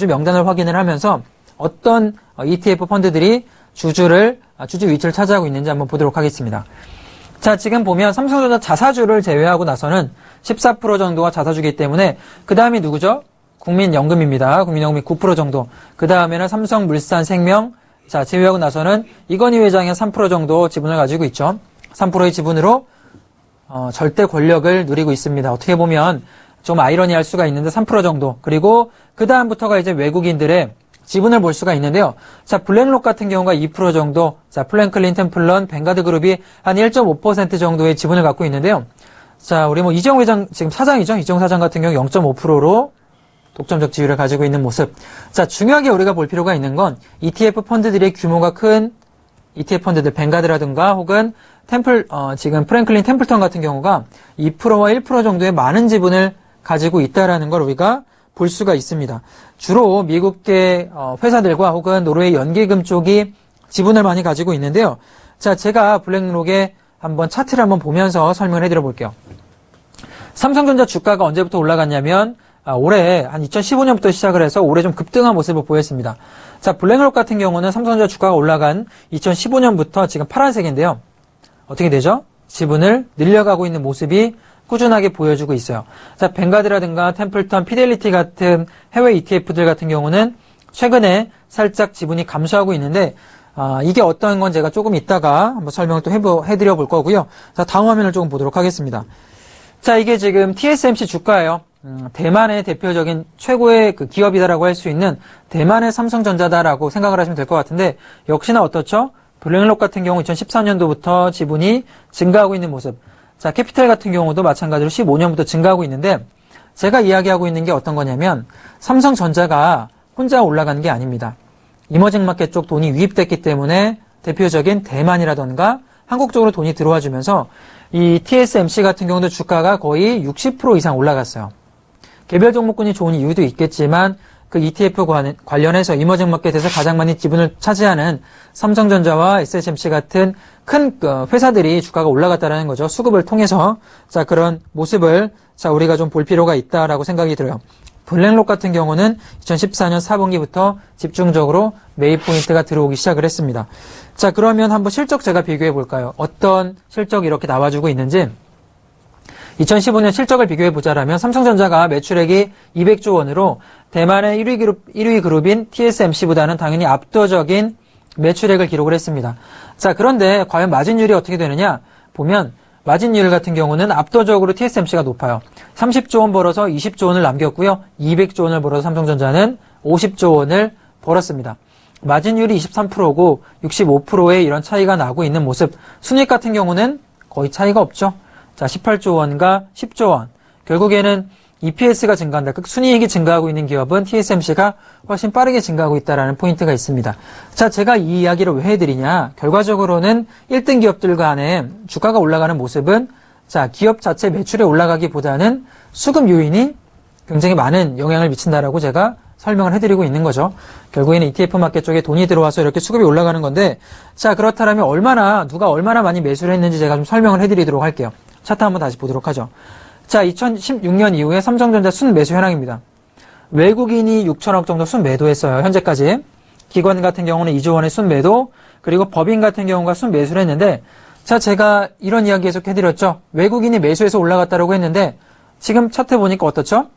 명단을 확인을 하면서 어떤 ETF 펀드들이 주주 위치를 차지하고 있는지 한번 보도록 하겠습니다. 자, 지금 보면 삼성전자 자사주를 제외하고 나서는 14% 정도가 자사주기 때문에 그 다음이 누구죠? 국민연금입니다. 국민연금이 9% 정도. 그 다음에는 삼성물산생명, 자, 제외하고 나서는 이건희 회장이 3% 정도 지분을 가지고 있죠. 3%의 지분으로 절대 권력을 누리고 있습니다. 어떻게 보면 좀 아이러니할 수가 있는데 3% 정도. 그리고 그 다음부터가 이제 외국인들의 지분을 볼 수가 있는데요. 자, 블랙록 같은 경우가 2% 정도, 자, 플랭클린 템플런, 뱅가드 그룹이 한 1.5% 정도의 지분을 갖고 있는데요. 자, 우리 이재용 회장, 지금 사장이죠. 이재용 사장 같은 경우 0.5%로 독점적 지위를 가지고 있는 모습. 자, 중요하게 우리가 볼 필요가 있는 건 ETF 펀드들의 규모가 큰 ETF 펀드들, 뱅가드라든가 혹은 지금 프랭클린 템플턴 같은 경우가 2%와 1% 정도의 많은 지분을 가지고 있다라는 걸 우리가 볼 수가 있습니다. 주로 미국계 회사들과 혹은 노르웨이 연기금 쪽이 지분을 많이 가지고 있는데요. 자, 제가 블랙록의 한번 차트를 한번 보면서 설명을 해드려 볼게요. 삼성전자 주가가 언제부터 올라갔냐면 올해 한 2015년부터 시작을 해서 올해 좀 급등한 모습을 보였습니다. 자, 블랙록 같은 경우는 삼성전자 주가가 올라간 2015년부터 지금 파란색인데요. 어떻게 되죠? 지분을 늘려가고 있는 모습이 꾸준하게 보여주고 있어요. 자, 뱅가드라든가 템플턴, 피델리티 같은 해외 ETF들 같은 경우는 최근에 살짝 지분이 감소하고 있는데 이게 어떤 건 제가 조금 이따가 한번 설명을 또 해드려 볼 거고요. 자, 다음 화면을 조금 보도록 하겠습니다. 자, 이게 지금 TSMC 주가예요. 대만의 대표적인 최고의 그 기업이다라고 할 수 있는 대만의 삼성전자다라고 생각을 하시면 될 것 같은데 역시나 어떻죠? 블랙록 같은 경우 2014년도부터 지분이 증가하고 있는 모습. 자, 캐피탈 같은 경우도 마찬가지로 15년부터 증가하고 있는데 제가 이야기하고 있는 게 어떤 거냐면 삼성전자가 혼자 올라가는 게 아닙니다. 이머징 마켓 쪽 돈이 유입됐기 때문에 대표적인 대만이라던가 한국 쪽으로 돈이 들어와 주면서 이 TSMC 같은 경우도 주가가 거의 60% 이상 올라갔어요. 개별 종목군이 좋은 이유도 있겠지만 그 ETF 관련해서 이머징 마켓에서 가장 많이 지분을 차지하는 삼성전자와 SSMC 같은 큰 회사들이 주가가 올라갔다라는 거죠. 수급을 통해서. 자, 그런 모습을 우리가 좀 볼 필요가 있다라고 생각이 들어요. 블랙록 같은 경우는 2014년 4분기부터 집중적으로 매입 포인트가 들어오기 시작을 했습니다. 자, 그러면 한번 실적 제가 비교해 볼까요? 어떤 실적이 이렇게 나와주고 있는지. 2015년 실적을 비교해 보자라면 삼성전자가 매출액이 200조 원으로 대만의 1위 그룹인 TSMC보다는 당연히 압도적인 매출액을 기록을 했습니다. 자, 그런데 과연 마진율이 어떻게 되느냐? 보면 마진율 같은 경우는 압도적으로 TSMC가 높아요. 30조 원 벌어서 20조 원을 남겼고요. 200조 원을 벌어서 삼성전자는 50조 원을 벌었습니다. 마진율이 23%고 65%의 이런 차이가 나고 있는 모습. 순이익 같은 경우는 거의 차이가 없죠. 자, 18조 원과 10조 원. 결국에는 EPS가 증가한다. 순이익이 증가하고 있는 기업은 TSMC가 훨씬 빠르게 증가하고 있다는 포인트가 있습니다. 자, 제가 이 이야기를 왜 해드리냐. 결과적으로는 1등 기업들 간에 주가가 올라가는 모습은 자, 기업 자체 매출에 올라가기보다는 수급 요인이 굉장히 많은 영향을 미친다라고 제가 설명을 해드리고 있는 거죠. 결국에는 ETF 마켓 쪽에 돈이 들어와서 이렇게 수급이 올라가는 건데, 자, 그렇다면 누가 얼마나 많이 매수를 했는지 제가 좀 설명을 해드리도록 할게요. 차트 한번 다시 보도록 하죠. 자, 2016년 이후에 삼성전자 순매수 현황입니다. 외국인이 6천억 정도 순매도했어요. 현재까지. 기관 같은 경우는 2조 원의 순매도, 그리고 법인 같은 경우가 순매수를 했는데, 자, 제가 이런 이야기 계속 해드렸죠. 외국인이 매수해서 올라갔다고 했는데, 지금 차트 보니까 어떻죠?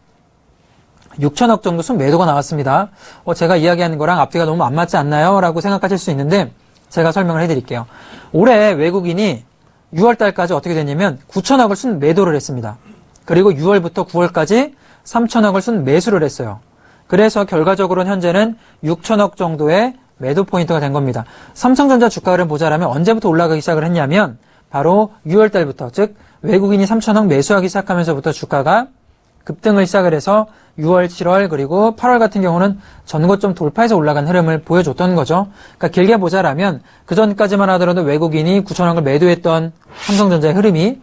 6천억 정도 순매도가 나왔습니다. 제가 이야기하는 거랑 앞뒤가 너무 안 맞지 않나요? 라고 생각하실 수 있는데, 제가 설명을 해드릴게요. 올해 외국인이 6월 달까지 어떻게 됐냐면 9천억을 순매도를 했습니다. 그리고 6월부터 9월까지 3천억을 순매수를 했어요. 그래서 결과적으로는 현재는 6천억 정도의 매도 포인트가 된 겁니다. 삼성전자 주가를 보자라면 언제부터 올라가기 시작을 했냐면 바로 6월 달부터, 즉 외국인이 3천억 매수하기 시작하면서부터 주가가 급등을 시작을 해서 6월, 7월 그리고 8월 같은 경우는 전고점 돌파해서 올라간 흐름을 보여줬던 거죠. 그러니까 길게 보자라면 그 전까지만 하더라도 외국인이 9천억을 매도했던 삼성전자의 흐름이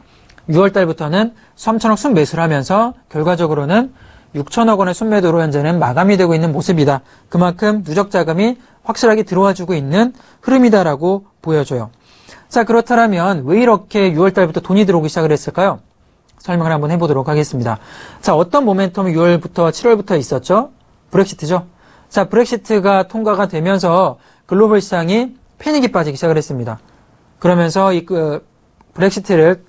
6월 달부터는 3천억 순매수를 하면서 결과적으로는 6천억 원의 순매도로 현재는 마감이 되고 있는 모습이다. 그만큼 누적 자금이 확실하게 들어와주고 있는 흐름이다라고 보여줘요. 자, 그렇다면 왜 이렇게 6월 달부터 돈이 들어오기 시작을 했을까요? 설명을 한번 해보도록 하겠습니다. 자, 어떤 모멘텀이 6월부터 7월부터 있었죠? 브렉시트죠. 자, 브렉시트가 통과가 되면서 글로벌 시장이 패닉이 빠지기 시작을 했습니다. 그러면서 브렉시트를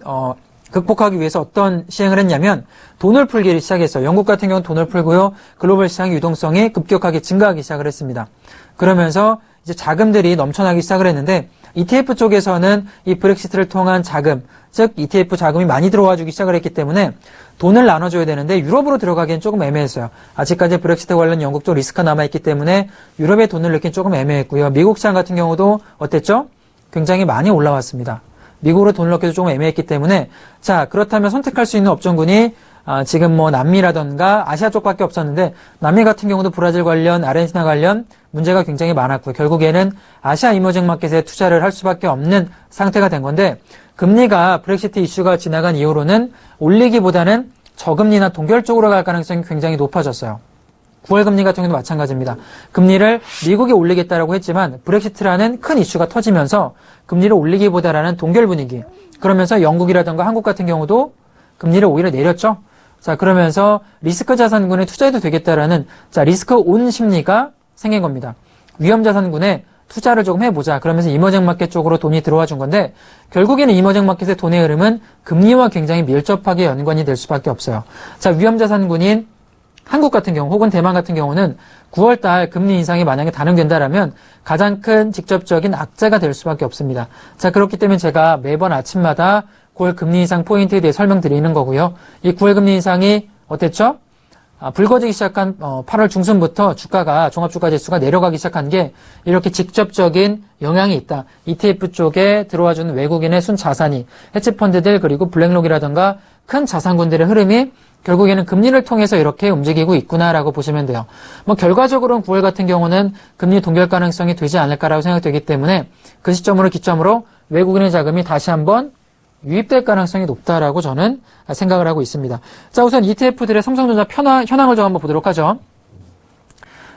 극복하기 위해서 어떤 시행을 했냐면 돈을 풀기를 시작했어요. 영국 같은 경우는 돈을 풀고요. 글로벌 시장의 유동성이 급격하게 증가하기 시작을 했습니다. 그러면서 이제 자금들이 넘쳐나기 시작을 했는데 ETF 쪽에서는 이 브렉시트를 통한 자금, 즉 ETF 자금이 많이 들어와주기 시작을 했기 때문에 돈을 나눠줘야 되는데 유럽으로 들어가기엔 조금 애매했어요. 아직까지 브렉시트 관련 영국 쪽 리스크가 남아있기 때문에 유럽에 돈을 넣기엔 조금 애매했고요. 미국 시장 같은 경우도 어땠죠? 굉장히 많이 올라왔습니다. 미국으로 돈을 넣기도 조금 애매했기 때문에 자, 그렇다면 선택할 수 있는 업종군이 지금 뭐 남미라던가 아시아 쪽밖에 없었는데 남미 같은 경우도 브라질 관련, 아르헨티나 관련 문제가 굉장히 많았고요. 결국에는 아시아 이머징 마켓에 투자를 할 수밖에 없는 상태가 된 건데 금리가 브렉시트 이슈가 지나간 이후로는 올리기보다는 저금리나 동결 쪽으로 갈 가능성이 굉장히 높아졌어요. 9월 금리 같은 경우도 마찬가지입니다. 금리를 미국이 올리겠다라고 했지만 브렉시트라는 큰 이슈가 터지면서 금리를 올리기보다라는 동결 분위기. 그러면서 영국이라든가 한국 같은 경우도 금리를 오히려 내렸죠. 자, 그러면서 리스크 자산군에 투자해도 되겠다라는 리스크 온 심리가 생긴 겁니다. 위험 자산군에 투자를 조금 해보자. 그러면서 이머징 마켓 쪽으로 돈이 들어와 준 건데 결국에는 이머징 마켓의 돈의 흐름은 금리와 굉장히 밀접하게 연관이 될 수밖에 없어요. 자, 위험 자산군인 한국 같은 경우 혹은 대만 같은 경우는 9월달 금리 인상이 만약에 단행된다라면 가장 큰 직접적인 악재가 될 수밖에 없습니다. 자, 그렇기 때문에 제가 매번 아침마다 9월 금리 인상 포인트에 대해 설명드리는 거고요. 이 9월 금리 인상이 어땠죠? 불거지기 시작한 8월 중순부터 주가가 종합주가지수가 내려가기 시작한 게 이렇게 직접적인 영향이 있다. ETF 쪽에 들어와주는 외국인의 순자산이 헤지펀드들 그리고 블랙록이라든가 큰 자산군들의 흐름이 결국에는 금리를 통해서 이렇게 움직이고 있구나라고 보시면 돼요. 뭐 결과적으로는 9월 같은 경우는 금리 동결 가능성이 되지 않을까라고 생각되기 때문에 그 시점으로 기점으로 외국인의 자금이 다시 한번 유입될 가능성이 높다라고 저는 생각을 하고 있습니다. 자, 우선 ETF들의 삼성전자 현황을 좀 한번 보도록 하죠.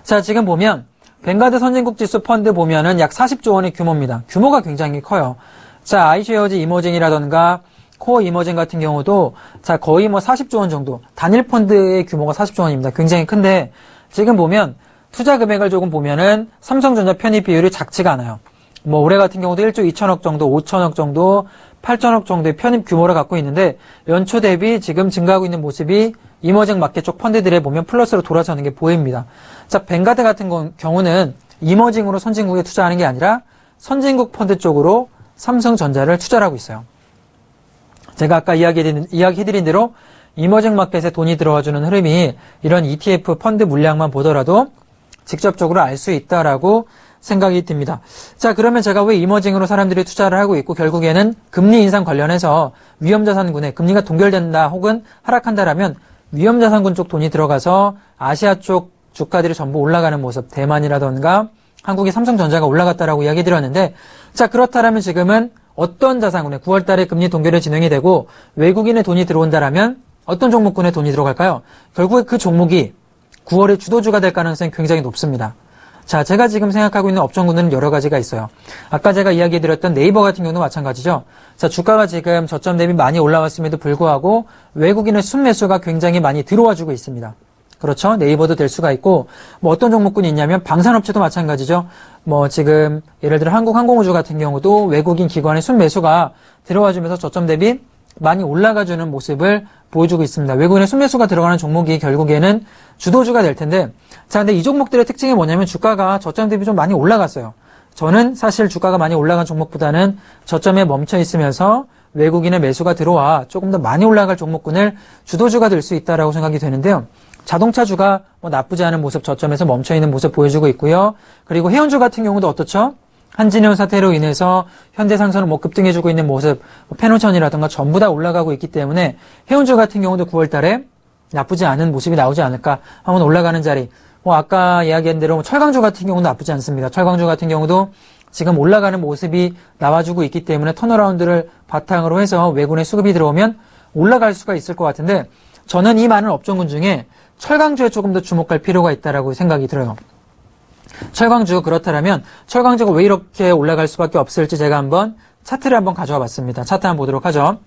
자, 지금 보면 뱅가드 선진국 지수 펀드 보면은 약 40조 원의 규모입니다. 규모가 굉장히 커요. 자, 아이쉐어즈 이머징이라던가 코어 이머징 같은 경우도 자 거의 뭐 40조 원 정도, 단일 펀드의 규모가 40조 원입니다. 굉장히 큰데 지금 보면 투자 금액을 조금 보면은 삼성전자 편입 비율이 작지가 않아요. 뭐 올해 같은 경우도 1조 2천억 정도, 5천억 정도, 8천억 정도의 편입 규모를 갖고 있는데 연초 대비 지금 증가하고 있는 모습이 이머징 마켓 쪽 펀드들에 보면 플러스로 돌아서는 게 보입니다. 자, 뱅가드 같은 경우는 이머징으로 선진국에 투자하는 게 아니라 선진국 펀드 쪽으로 삼성전자를 투자를 하고 있어요. 제가 아까 이야기해드린 대로 이머징 마켓에 돈이 들어와주는 흐름이 이런 ETF 펀드 물량만 보더라도 직접적으로 알 수 있다라고 생각이 듭니다. 자, 그러면 제가 왜 이머징으로 사람들이 투자를 하고 있고 결국에는 금리 인상 관련해서 위험자산군에 금리가 동결된다 혹은 하락한다라면 위험자산군 쪽 돈이 들어가서 아시아 쪽 주가들이 전부 올라가는 모습, 대만이라던가 한국의 삼성전자가 올라갔다라고 이야기 드렸는데, 자, 그렇다라면 지금은 어떤 자산군에 9월 달에 금리 동결이 진행이 되고 외국인의 돈이 들어온다라면 어떤 종목군에 돈이 들어갈까요? 결국에 그 종목이 9월에 주도주가 될 가능성이 굉장히 높습니다. 자, 제가 지금 생각하고 있는 업종군은 여러 가지가 있어요. 아까 제가 이야기해드렸던 네이버 같은 경우도 마찬가지죠. 자, 주가가 지금 저점 대비 많이 올라왔음에도 불구하고 외국인의 순매수가 굉장히 많이 들어와주고 있습니다. 그렇죠? 네이버도 될 수가 있고, 뭐 어떤 종목군이 있냐면 방산업체도 마찬가지죠. 뭐 지금 예를 들어 한국항공우주 같은 경우도 외국인 기관의 순매수가 들어와주면서 저점 대비 많이 올라가주는 모습을 보여주고 있습니다. 외국인의 순매수가 들어가는 종목이 결국에는 주도주가 될 텐데, 자, 근데 이 종목들의 특징이 뭐냐면 주가가 저점 대비 좀 많이 올라갔어요. 저는 사실 주가가 많이 올라간 종목보다는 저점에 멈춰 있으면서 외국인의 매수가 들어와 조금 더 많이 올라갈 종목군을 주도주가 될 수 있다라고 생각이 되는데요. 자동차주가 뭐 나쁘지 않은 모습, 저점에서 멈춰 있는 모습 보여주고 있고요. 그리고 해운주 같은 경우도 어떻죠? 한진해운 사태로 인해서 현대상선을 뭐 급등해주고 있는 모습, 뭐 페노천이라든가 전부 다 올라가고 있기 때문에 해운주 같은 경우도 9월 달에 나쁘지 않은 모습이 나오지 않을까, 한번 올라가는 자리. 뭐 아까 이야기한 대로 철강주 같은 경우는 나쁘지 않습니다. 철강주 같은 경우도 지금 올라가는 모습이 나와주고 있기 때문에 턴어라운드를 바탕으로 해서 외국인의 수급이 들어오면 올라갈 수가 있을 것 같은데, 저는 이 많은 업종군 중에 철강주에 조금 더 주목할 필요가 있다라고 생각이 들어요. 철강주 그렇다면 철강주가 왜 이렇게 올라갈 수밖에 없을지 제가 한번 차트를 한번 가져와 봤습니다. 차트 한번 보도록 하죠.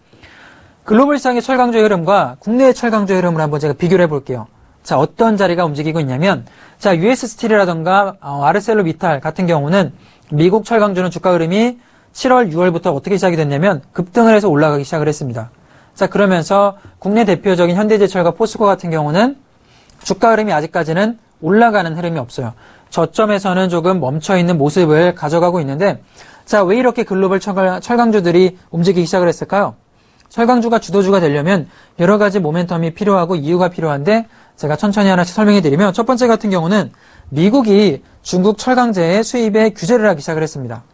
글로벌 시장의 철강주의 흐름과 국내의 철강주의 흐름을 한번 제가 비교를 해볼게요. 자, 어떤 자리가 움직이고 있냐면, 자, US 스틸이라던가 아르셀로미탈 같은 경우는 미국 철강주는 주가 흐름이 7월, 6월부터 어떻게 시작이 됐냐면 급등을 해서 올라가기 시작을 했습니다. 자, 그러면서 국내 대표적인 현대제철과 포스코 같은 경우는 주가 흐름이 아직까지는 올라가는 흐름이 없어요. 저점에서는 조금 멈춰있는 모습을 가져가고 있는데, 자, 왜 이렇게 글로벌 철강주들이 움직이기 시작을 했을까요? 철강주가 주도주가 되려면 여러 가지 모멘텀이 필요하고 이유가 필요한데, 제가 천천히 하나씩 설명해 드리면, 첫 번째 같은 경우는 미국이 중국 철강제의 수입에 규제를 하기 시작을 했습니다.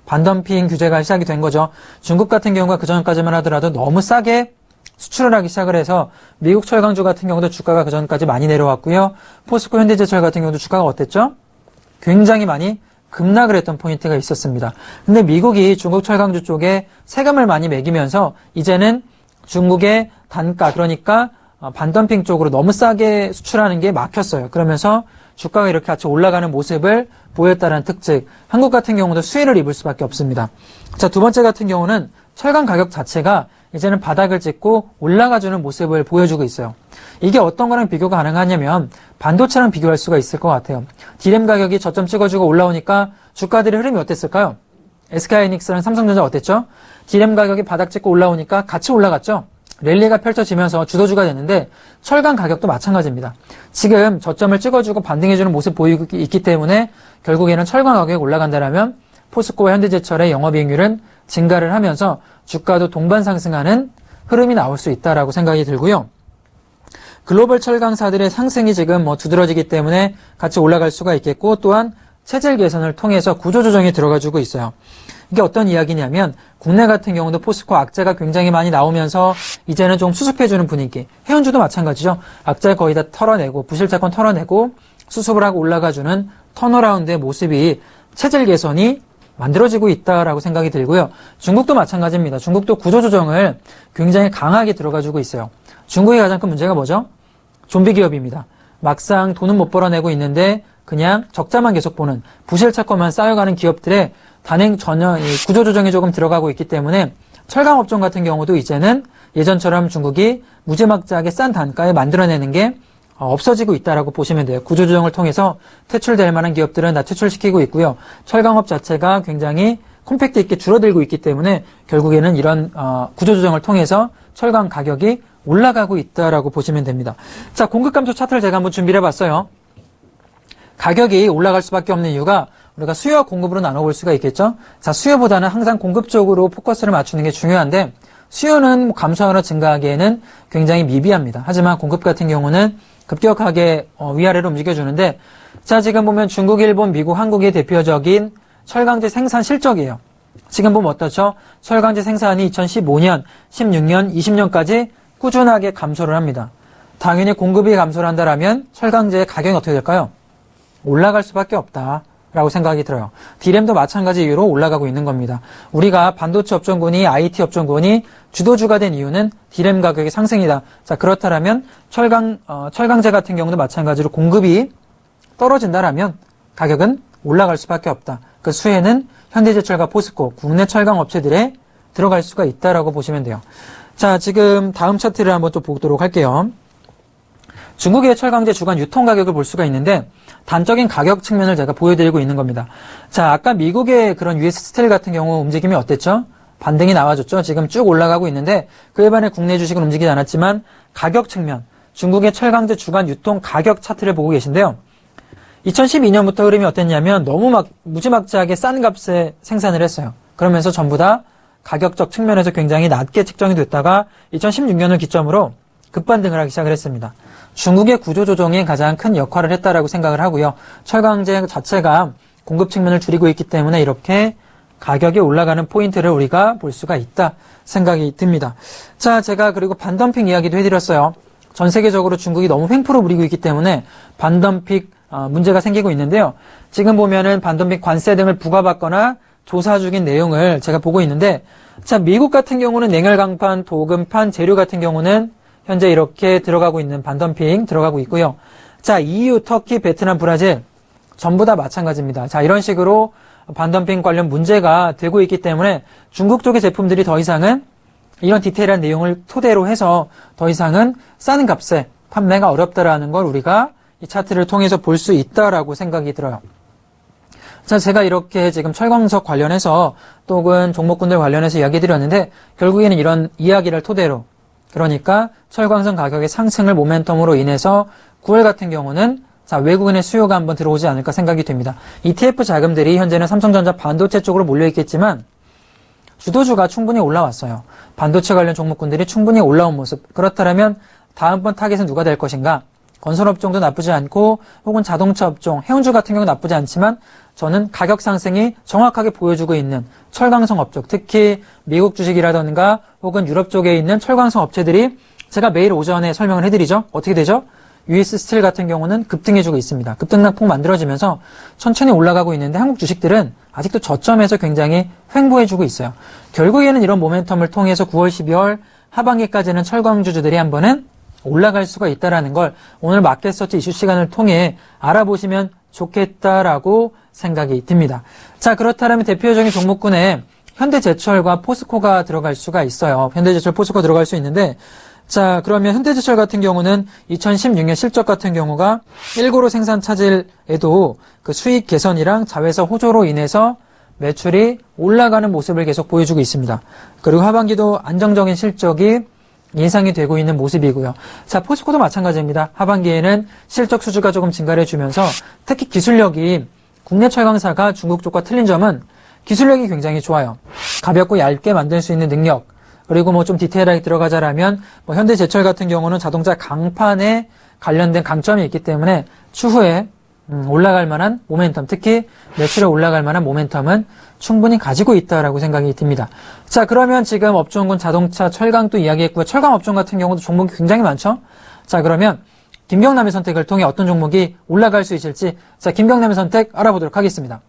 반덤핑 규제가 시작이 된 거죠. 중국 같은 경우가 그전까지만 하더라도 너무 싸게 수출을 하기 시작을 해서 미국 철강주 같은 경우도 주가가 그전까지 많이 내려왔고요. 포스코 현대제철 같은 경우도 주가가 어땠죠? 굉장히 많이 급락을 했던 포인트가 있었습니다. 근데 미국이 중국 철강주 쪽에 세금을 많이 매기면서 이제는 중국의 단가, 그러니까 반덤핑 쪽으로 너무 싸게 수출하는 게 막혔어요. 그러면서 주가가 이렇게 같이 올라가는 모습을 보였다는 특징. 한국 같은 경우도 수혜를 입을 수밖에 없습니다. 자, 두 번째 같은 경우는 철강 가격 자체가 이제는 바닥을 찍고 올라가주는 모습을 보여주고 있어요. 이게 어떤 거랑 비교가 가능하냐면 반도체랑 비교할 수가 있을 것 같아요. D램 가격이 저점 찍어주고 올라오니까 주가들의 흐름이 어땠을까요? SK하이닉스랑 삼성전자 어땠죠? D램 가격이 바닥 찍고 올라오니까 같이 올라갔죠? 랠리가 펼쳐지면서 주도주가 됐는데 철강 가격도 마찬가지입니다. 지금 저점을 찍어주고 반등해주는 모습 보이고 있기 때문에 결국에는 철강 가격이 올라간다면 포스코와 현대제철의 영업이익률은 증가를 하면서 주가도 동반 상승하는 흐름이 나올 수 있다라고 생각이 들고요. 글로벌 철강사들의 상승이 지금 두드러지기 때문에 같이 올라갈 수가 있겠고, 또한 체질 개선을 통해서 구조조정이 들어가지고 있어요. 이게 어떤 이야기냐면 국내 같은 경우도 포스코 악재가 굉장히 많이 나오면서 이제는 좀 수습해주는 분위기. 해운주도 마찬가지죠. 악재 거의 다 털어내고 부실차권 털어내고 수습을 하고 올라가주는 턴어라운드의 모습이 체질 개선이 만들어지고 있다라고 생각이 들고요. 중국도 마찬가지입니다. 중국도 구조조정을 굉장히 강하게 들어가지고 있어요. 중국의 가장 큰 문제가 뭐죠? 좀비 기업입니다. 막상 돈은 못 벌어내고 있는데 그냥 적자만 계속 보는 부실차권만 쌓여가는 기업들의 단행 전혀 구조조정이 조금 들어가고 있기 때문에 철강 업종 같은 경우도 이제는 예전처럼 중국이 무지막지하게 싼 단가에 만들어내는 게 없어지고 있다라고 보시면 돼요. 구조조정을 통해서 퇴출될 만한 기업들은 다 퇴출시키고 있고요. 철강업 자체가 굉장히 콤팩트 있게 줄어들고 있기 때문에 결국에는 이런 구조조정을 통해서 철강 가격이 올라가고 있다라고 보시면 됩니다. 자, 공급 감소 차트를 제가 한번 준비를 해봤어요. 가격이 올라갈 수밖에 없는 이유가 우리가 수요와 공급으로 나눠볼 수가 있겠죠. 자, 수요보다는 항상 공급 쪽으로 포커스를 맞추는 게 중요한데 수요는 감소하거나 증가하기에는 굉장히 미비합니다. 하지만 공급 같은 경우는 급격하게 위아래로 움직여주는데 자, 지금 보면 중국, 일본, 미국, 한국의 대표적인 철강제 생산 실적이에요. 지금 보면 어떻죠? 철강제 생산이 2015년, 16년, 20년까지 꾸준하게 감소를 합니다. 당연히 공급이 감소를 한다라면 철강제의 가격이 어떻게 될까요? 올라갈 수밖에 없다라고 생각이 들어요. D램도 마찬가지 이유로 올라가고 있는 겁니다. 우리가 반도체 업종군이 IT 업종군이 주도주가 된 이유는 D램 가격의 상승이다. 자, 그렇다면 철강제 같은 경우도 마찬가지로 공급이 떨어진다라면 가격은 올라갈 수밖에 없다. 그 수혜는 현대제철과 포스코, 국내 철강 업체들에 들어갈 수가 있다라고 보시면 돼요. 자, 지금 다음 차트를 한번 또 보도록 할게요. 중국의 철강제 주간 유통 가격을 볼 수가 있는데 단적인 가격 측면을 제가 보여드리고 있는 겁니다. 자, 아까 미국의 그런 US 스틸 같은 경우 움직임이 어땠죠? 반등이 나와줬죠? 지금 쭉 올라가고 있는데 그에 반해 국내 주식은 움직이지 않았지만 가격 측면, 중국의 철강제 주간 유통 가격 차트를 보고 계신데요. 2012년부터 흐름이 어땠냐면 너무 무지막지하게 싼 값에 생산을 했어요. 그러면서 전부 다 가격적 측면에서 굉장히 낮게 측정이 됐다가 2016년을 기점으로 급반등을 하기 시작을 했습니다. 중국의 구조조정이 가장 큰 역할을 했다라고 생각을 하고요. 철강제 자체가 공급 측면을 줄이고 있기 때문에 이렇게 가격이 올라가는 포인트를 우리가 볼 수가 있다 생각이 듭니다. 자, 제가 그리고 반덤핑 이야기도 해드렸어요. 전 세계적으로 중국이 너무 횡포를 부리고 있기 때문에 반덤핑 문제가 생기고 있는데요. 지금 보면은 반덤핑 관세 등을 부과받거나 조사 중인 내용을 제가 보고 있는데 자, 미국 같은 경우는 냉혈강판, 도금판, 재료 같은 경우는 현재 이렇게 들어가고 있는 반덤핑 들어가고 있고요. 자, EU, 터키, 베트남, 브라질 전부 다 마찬가지입니다. 자, 이런 식으로 반덤핑 관련 문제가 되고 있기 때문에 중국 쪽의 제품들이 더 이상은 이런 디테일한 내용을 토대로 해서 더 이상은 싼 값에 판매가 어렵다라는 걸 우리가 이 차트를 통해서 볼 수 있다라고 생각이 들어요. 자, 제가 이렇게 지금 철광석 관련해서 또는 종목군들 관련해서 이야기 드렸는데 결국에는 이런 이야기를 토대로 그러니까 철광석 가격의 상승을 모멘텀으로 인해서 9월 같은 경우는 자, 외국인의 수요가 한번 들어오지 않을까 생각이 됩니다. ETF 자금들이 현재는 삼성전자 반도체 쪽으로 몰려있겠지만 주도주가 충분히 올라왔어요. 반도체 관련 종목군들이 충분히 올라온 모습. 그렇다면 다음번 타겟은 누가 될 것인가? 건설업종도 나쁘지 않고 혹은 자동차 업종, 해운주 같은 경우 나쁘지 않지만 저는 가격 상승이 정확하게 보여주고 있는 철강성 업종, 특히 미국 주식이라든가 혹은 유럽 쪽에 있는 철강성 업체들이 제가 매일 오전에 설명을 해드리죠. 어떻게 되죠? US 스틸 같은 경우는 급등해주고 있습니다. 급등락폭 만들어지면서 천천히 올라가고 있는데 한국 주식들은 아직도 저점에서 굉장히 횡보해주고 있어요. 결국에는 이런 모멘텀을 통해서 9월, 12월 하반기까지는 철강주주들이 한 번은 올라갈 수가 있다는 걸 오늘 마켓서치 이슈 시간을 통해 알아보시면 좋겠다라고 생각이 듭니다. 자, 그렇다면 대표적인 종목군에 현대제철과 포스코가 들어갈 수가 있어요. 현대제철, 포스코 들어갈 수 있는데 자, 그러면 현대제철 같은 경우는 2016년 실적 같은 경우가 1고로 생산 차질에도 그 수익 개선이랑 자회사 호조로 인해서 매출이 올라가는 모습을 계속 보여주고 있습니다. 그리고 하반기도 안정적인 실적이 예상이 되고 있는 모습이고요. 자, 포스코도 마찬가지입니다. 하반기에는 실적 수주가 조금 증가를 해주면서 특히 기술력이 국내 철강사가 중국 쪽과 틀린 점은 기술력이 굉장히 좋아요. 가볍고 얇게 만들 수 있는 능력, 그리고 뭐 좀 디테일하게 들어가자라면 뭐 현대제철 같은 경우는 자동차 강판에 관련된 강점이 있기 때문에 추후에 올라갈 만한 모멘텀, 특히 매출에 올라갈 만한 모멘텀은 충분히 가지고 있다라고 생각이 듭니다. 자, 그러면 지금 업종군 자동차, 철강도 이야기했고요. 철강 업종 같은 경우도 종목이 굉장히 많죠? 자, 그러면 김경남의 선택을 통해 어떤 종목이 올라갈 수 있을지 자, 김경남의 선택 알아보도록 하겠습니다.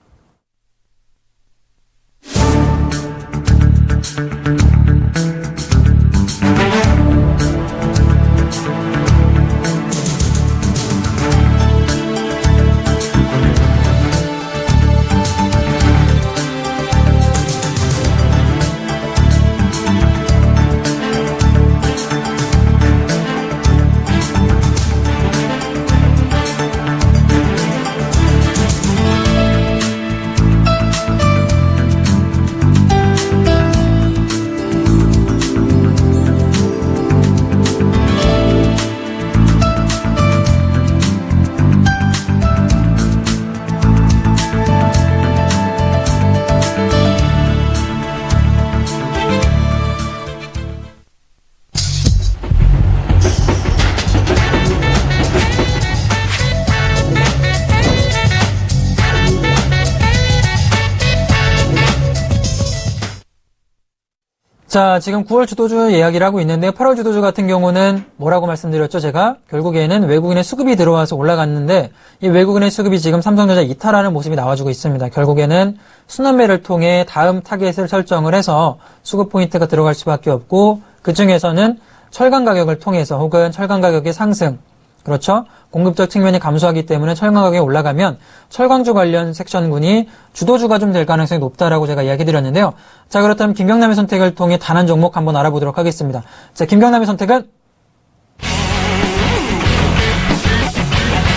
자, 지금 9월 주도주 이야기를 하고 있는데 8월 주도주 같은 경우는 뭐라고 말씀드렸죠? 제가 결국에는 외국인의 수급이 들어와서 올라갔는데 이 외국인의 수급이 지금 삼성전자 이탈하는 모습이 나와주고 있습니다. 결국에는 순환매를 통해 다음 타겟을 설정을 해서 수급 포인트가 들어갈 수밖에 없고 그중에서는 철강 가격을 통해서 혹은 철강 가격의 상승 그렇죠? 공급적 측면이 감소하기 때문에 철강 가격이 올라가면 철강주 관련 섹션군이 주도주가 좀 될 가능성이 높다라고 제가 이야기 드렸는데요. 자, 그렇다면 김경남의 선택을 통해 단 한 종목 한번 알아보도록 하겠습니다. 자, 김경남의 선택은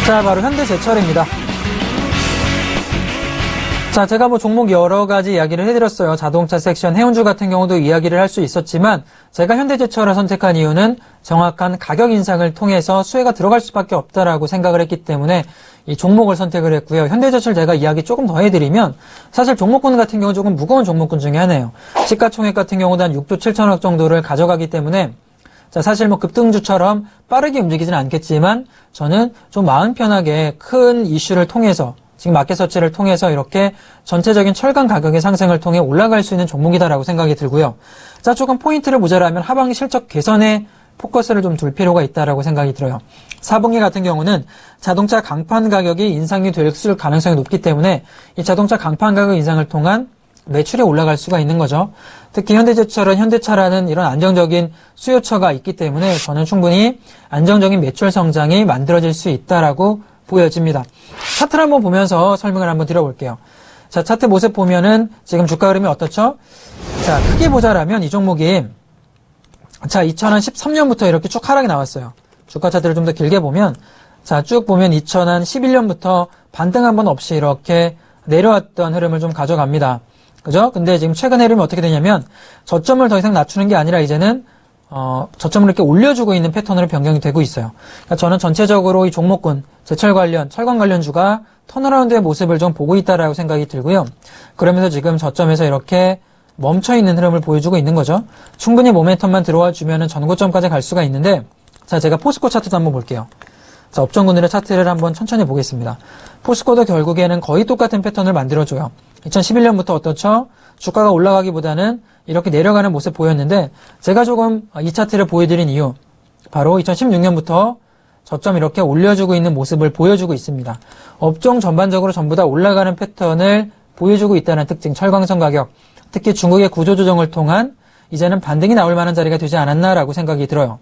자, 바로 현대제철입니다. 자, 제가 뭐 종목 여러 가지 이야기를 해드렸어요. 자동차 섹션, 해운주 같은 경우도 이야기를 할 수 있었지만 제가 현대제철을 선택한 이유는 정확한 가격 인상을 통해서 수혜가 들어갈 수밖에 없다라고 생각을 했기 때문에 이 종목을 선택을 했고요. 현대제철 제가 이야기 조금 더 해드리면 사실 종목군 같은 경우 조금 무거운 종목군 중에 하나예요. 시가총액 같은 경우도 한 6조 7천억 정도를 가져가기 때문에 자, 사실 뭐 급등주처럼 빠르게 움직이지는 않겠지만 저는 좀 마음 편하게 큰 이슈를 통해서 지금 마켓 서치를 통해서 이렇게 전체적인 철강 가격의 상승을 통해 올라갈 수 있는 종목이다라고 생각이 들고요. 자, 조금 포인트를 모자라면 하반기 실적 개선에 포커스를 좀 둘 필요가 있다라고 생각이 들어요. 4분기 같은 경우는 자동차 강판 가격이 인상이 될 가능성이 높기 때문에 이 자동차 강판 가격 인상을 통한 매출이 올라갈 수가 있는 거죠. 특히 현대제철은 현대차라는 이런 안정적인 수요처가 있기 때문에 저는 충분히 안정적인 매출 성장이 만들어질 수 있다라고 보여집니다. 차트를 한번 보면서 설명을 한번 드려볼게요. 자, 차트 모습 보면은 지금 주가 흐름이 어떻죠? 자, 크게 보자라면 이 종목이 자, 2013년부터 이렇게 쭉 하락이 나왔어요. 주가 차트를 좀 더 길게 보면 자, 쭉 보면 2011년부터 반등 한 번 없이 이렇게 내려왔던 흐름을 좀 가져갑니다. 그죠? 근데 지금 최근 흐름이 어떻게 되냐면 저점을 더 이상 낮추는 게 아니라 이제는 저점을 이렇게 올려주고 있는 패턴으로 변경이 되고 있어요. 그러니까 저는 전체적으로 이 종목군, 제철 관련, 철강 관련주가 턴어라운드의 모습을 좀 보고 있다라고 생각이 들고요. 그러면서 지금 저점에서 이렇게 멈춰있는 흐름을 보여주고 있는 거죠. 충분히 모멘텀만 들어와 주면은 전고점까지 갈 수가 있는데, 자, 제가 포스코 차트도 한번 볼게요. 자, 업종군들의 차트를 한번 천천히 보겠습니다. 포스코도 결국에는 거의 똑같은 패턴을 만들어줘요. 2011년부터 어떻죠? 주가가 올라가기보다는 이렇게 내려가는 모습 보였는데 제가 조금 이 차트를 보여드린 이유 바로 2016년부터 저점 이렇게 올려주고 있는 모습을 보여주고 있습니다. 업종 전반적으로 전부 다 올라가는 패턴을 보여주고 있다는 특징, 철강성 가격, 특히 중국의 구조조정을 통한 이제는 반등이 나올 만한 자리가 되지 않았나라고 생각이 들어요.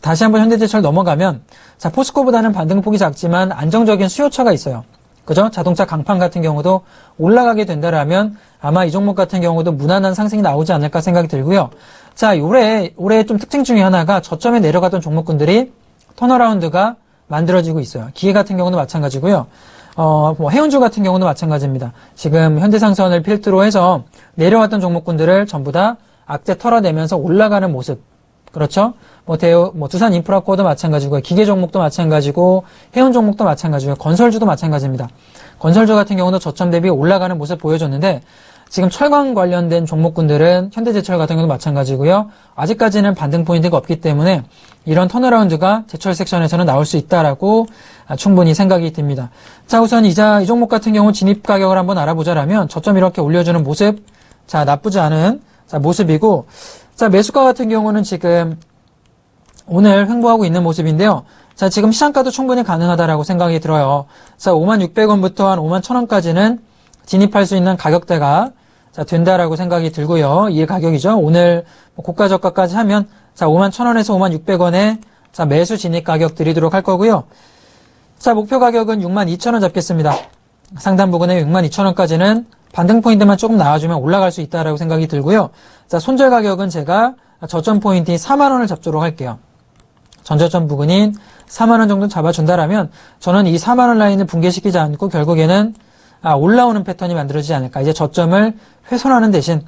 다시 한번 현대제철 넘어가면 자, 포스코보다는 반등폭이 작지만 안정적인 수요처가 있어요. 그죠? 자동차 강판 같은 경우도 올라가게 된다라면 아마 이 종목 같은 경우도 무난한 상승이 나오지 않을까 생각이 들고요. 자, 올해 좀 특징 중에 하나가 저점에 내려가던 종목군들이 턴어라운드가 만들어지고 있어요. 기계 같은 경우도 마찬가지고요. 뭐 해운주 같은 경우도 마찬가지입니다. 지금 현대상선을 필두로 해서 내려왔던 종목군들을 전부 다 악재 털어내면서 올라가는 모습. 그렇죠? 두산 인프라코어도 마찬가지고요. 기계 종목도 마찬가지고, 해운 종목도 마찬가지고요. 건설주도 마찬가지입니다. 건설주 같은 경우도 저점 대비 올라가는 모습 보여줬는데, 지금 철강 관련된 종목군들은 현대제철 같은 경우도 마찬가지고요. 아직까지는 반등 포인트가 없기 때문에 이런 턴어라운드가 제철 섹션에서는 나올 수 있다라고 충분히 생각이 듭니다. 자, 우선 이 종목 같은 경우 진입 가격을 한번 알아보자라면 저점 이렇게 올려주는 모습, 자, 나쁘지 않은 모습이고, 자, 매수가 같은 경우는 지금 오늘 횡보하고 있는 모습인데요. 자, 지금 시장가도 충분히 가능하다라고 생각이 들어요. 자, 56,000원부터 한 51,000원까지는 진입할 수 있는 가격대가 자, 된다라고 생각이 들고요. 이 가격이죠. 오늘 고가 저가까지 하면 자, 51,000원에서 56,000원에 자, 매수 진입 가격 드리도록 할 거고요. 자, 목표 가격은 62,000원 잡겠습니다. 상단 부근에 62,000원까지는 반등 포인트만 조금 나와주면 올라갈 수 있다라고 생각이 들고요. 자, 손절 가격은 제가 저점 포인트인 4만원을 잡도록 할게요. 전저점 부근인 4만원 정도 잡아준다라면 저는 이 4만원 라인을 붕괴시키지 않고 결국에는 올라오는 패턴이 만들어지지 않을까. 이제 저점을 훼손하는 대신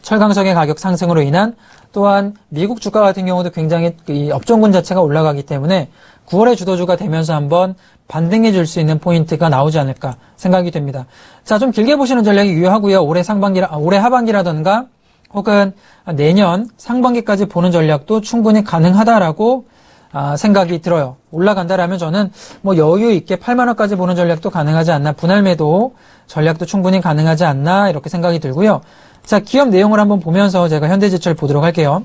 철강석의 가격 상승으로 인한 또한 미국 주가 같은 경우도 굉장히 이 업종군 자체가 올라가기 때문에 9월의 주도주가 되면서 한번 반등해 줄 수 있는 포인트가 나오지 않을까 생각이 됩니다. 자, 좀 길게 보시는 전략이 유효하고요. 올해 하반기라던가 혹은 내년 상반기까지 보는 전략도 충분히 가능하다라고 생각이 들어요. 올라간다라면 저는 뭐 여유 있게 8만원까지 보는 전략도 가능하지 않나, 분할 매도 전략도 충분히 가능하지 않나 이렇게 생각이 들고요. 자, 기업 내용을 한번 보면서 제가 현대제철 보도록 할게요.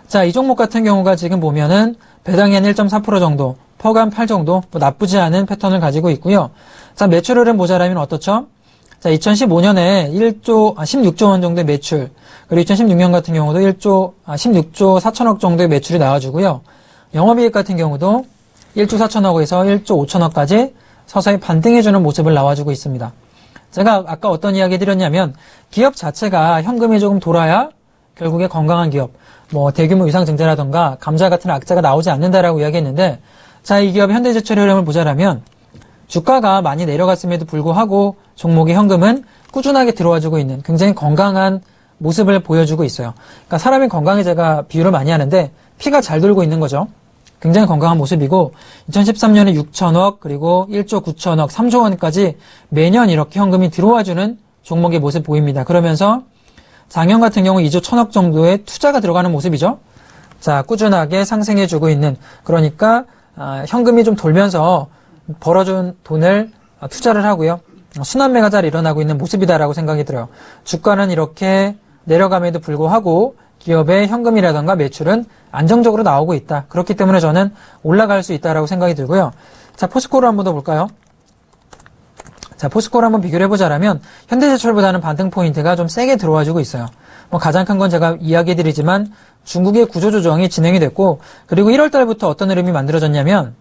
자, 이 종목 같은 경우가 지금 보면은 배당이 한 1.4% 정도, 퍼감 8 정도, 뭐 나쁘지 않은 패턴을 가지고 있고요. 자, 매출 흐름 보자라면 어떻죠? 자, 2015년에 16조 원 정도의 매출, 그리고 2016년 같은 경우도 16조 4천억 정도의 매출이 나와주고요. 영업이익 같은 경우도 1조 4천억에서 1조 5천억까지 서서히 반등해주는 모습을 나와주고 있습니다. 제가 아까 어떤 이야기 드렸냐면, 기업 자체가 현금이 조금 돌아야 결국에 건강한 기업, 뭐 대규모 유상증자라던가 감자 같은 악재가 나오지 않는다라고 이야기했는데, 자, 이 기업 현대제철 흐름을 보자라면 주가가 많이 내려갔음에도 불구하고 종목의 현금은 꾸준하게 들어와주고 있는 굉장히 건강한 모습을 보여주고 있어요. 그러니까 사람이 건강에 제가 비유를 많이 하는데 피가 잘 돌고 있는 거죠. 굉장히 건강한 모습이고 2013년에 6천억 그리고 1조 9천억 3조 원까지 매년 이렇게 현금이 들어와주는 종목의 모습 보입니다. 그러면서 작년 같은 경우 2조 1천억 정도의 투자가 들어가는 모습이죠. 자, 꾸준하게 상승해주고 있는, 그러니까 현금이 좀 돌면서 벌어준 돈을 투자를 하고요. 순환매가 잘 일어나고 있는 모습이다라고 생각이 들어요. 주가는 이렇게 내려감에도 불구하고 기업의 현금이라던가 매출은 안정적으로 나오고 있다. 그렇기 때문에 저는 올라갈 수 있다라고 생각이 들고요. 자, 포스코를 한번 더 볼까요? 자, 포스코를 한번 비교를 해보자라면 현대제철보다는 반등 포인트가 좀 세게 들어와주고 있어요. 뭐 가장 큰 건 제가 이야기해드리지만 중국의 구조조정이 진행이 됐고, 그리고 1월 달부터 어떤 흐름이 만들어졌냐면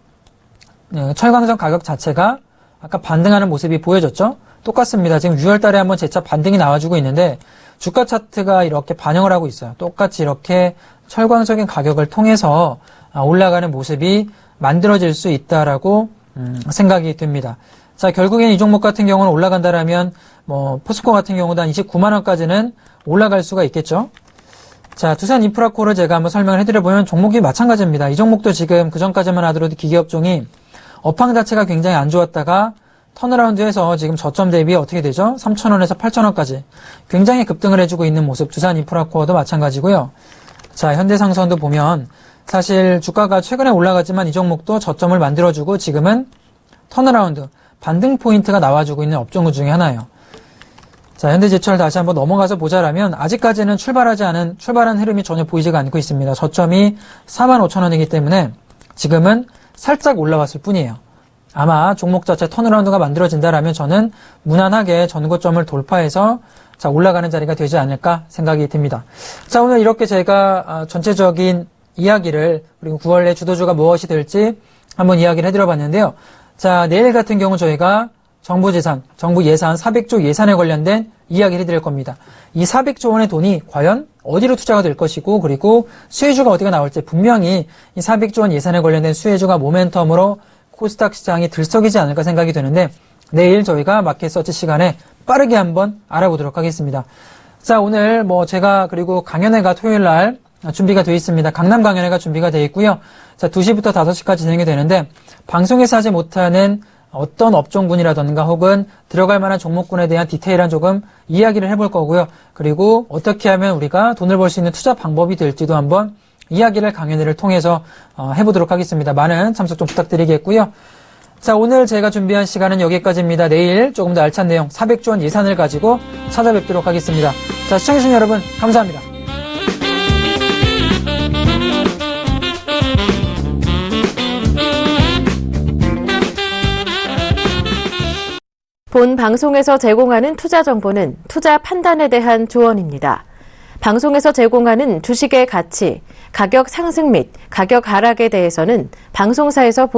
철강성 가격 자체가 아까 반등하는 모습이 보여졌죠? 똑같습니다. 지금 6월 달에 한번 재차 반등이 나와주고 있는데 주가 차트가 이렇게 반영을 하고 있어요. 똑같이 이렇게 철광적인 가격을 통해서 올라가는 모습이 만들어질 수 있다라고 생각이 듭니다. 자, 결국엔 이 종목 같은 경우는 올라간다라면 뭐 포스코 같은 경우도 한 29만 원까지는 올라갈 수가 있겠죠. 자, 두산인프라코를 제가 한번 설명을 해드려보면 종목이 마찬가지입니다. 이 종목도 지금 그전까지만 하더라도 기계업종이 업황 자체가 굉장히 안 좋았다가 턴어라운드해서 지금 저점 대비 어떻게 되죠? 3,000원에서 8,000원까지 굉장히 급등을 해주고 있는 모습, 두산인프라코어도 마찬가지고요. 자, 현대상선도 보면 사실 주가가 최근에 올라갔지만 이 종목도 저점을 만들어주고 지금은 턴어라운드, 반등 포인트가 나와주고 있는 업종 중에 하나예요. 자, 현대제철 다시 한번 넘어가서 보자라면 아직까지는 출발한 흐름이 전혀 보이지가 않고 있습니다. 저점이 45,000원이기 때문에 지금은 살짝 올라왔을 뿐이에요. 아마 종목 자체 턴어라운드가 만들어진다라면 저는 무난하게 전고점을 돌파해서 자, 올라가는 자리가 되지 않을까 생각이 듭니다. 자, 오늘 이렇게 제가 전체적인 이야기를, 그리고 9월에 주도주가 무엇이 될지 한번 이야기를 해드려 봤는데요. 자, 내일 같은 경우 저희가 정부 예산 400조 예산에 관련된 이야기를 해드릴 겁니다. 이 400조 원의 돈이 과연 어디로 투자가 될 것이고, 그리고 수혜주가 어디가 나올지 분명히 이 400조 원 예산에 관련된 수혜주가 모멘텀으로 코스닥 시장이 들썩이지 않을까 생각이 되는데 내일 저희가 마켓 서치 시간에 빠르게 한번 알아보도록 하겠습니다. 자, 오늘 뭐 제가 그리고 강연회가 토요일 날 준비가 되어 있습니다. 강남 강연회가 준비가 되어 있고요. 자, 2시부터 5시까지 진행이 되는데 방송에서 하지 못하는 어떤 업종군이라던가 혹은 들어갈 만한 종목군에 대한 디테일한 조금 이야기를 해볼 거고요. 그리고 어떻게 하면 우리가 돈을 벌 수 있는 투자 방법이 될지도 한번 이야기를 강연회를 통해서 해보도록 하겠습니다. 많은 참석 좀 부탁드리겠고요. 자, 오늘 제가 준비한 시간은 여기까지입니다. 내일 조금 더 알찬 내용 400조 원 예산을 가지고 찾아뵙도록 하겠습니다. 자, 시청해주신 여러분 감사합니다. 본 방송에서 제공하는 투자 정보는 투자 판단에 대한 조언입니다. 방송에서 제공하는 주식의 가치, 가격 상승 및 가격 하락에 대해서는 방송사에서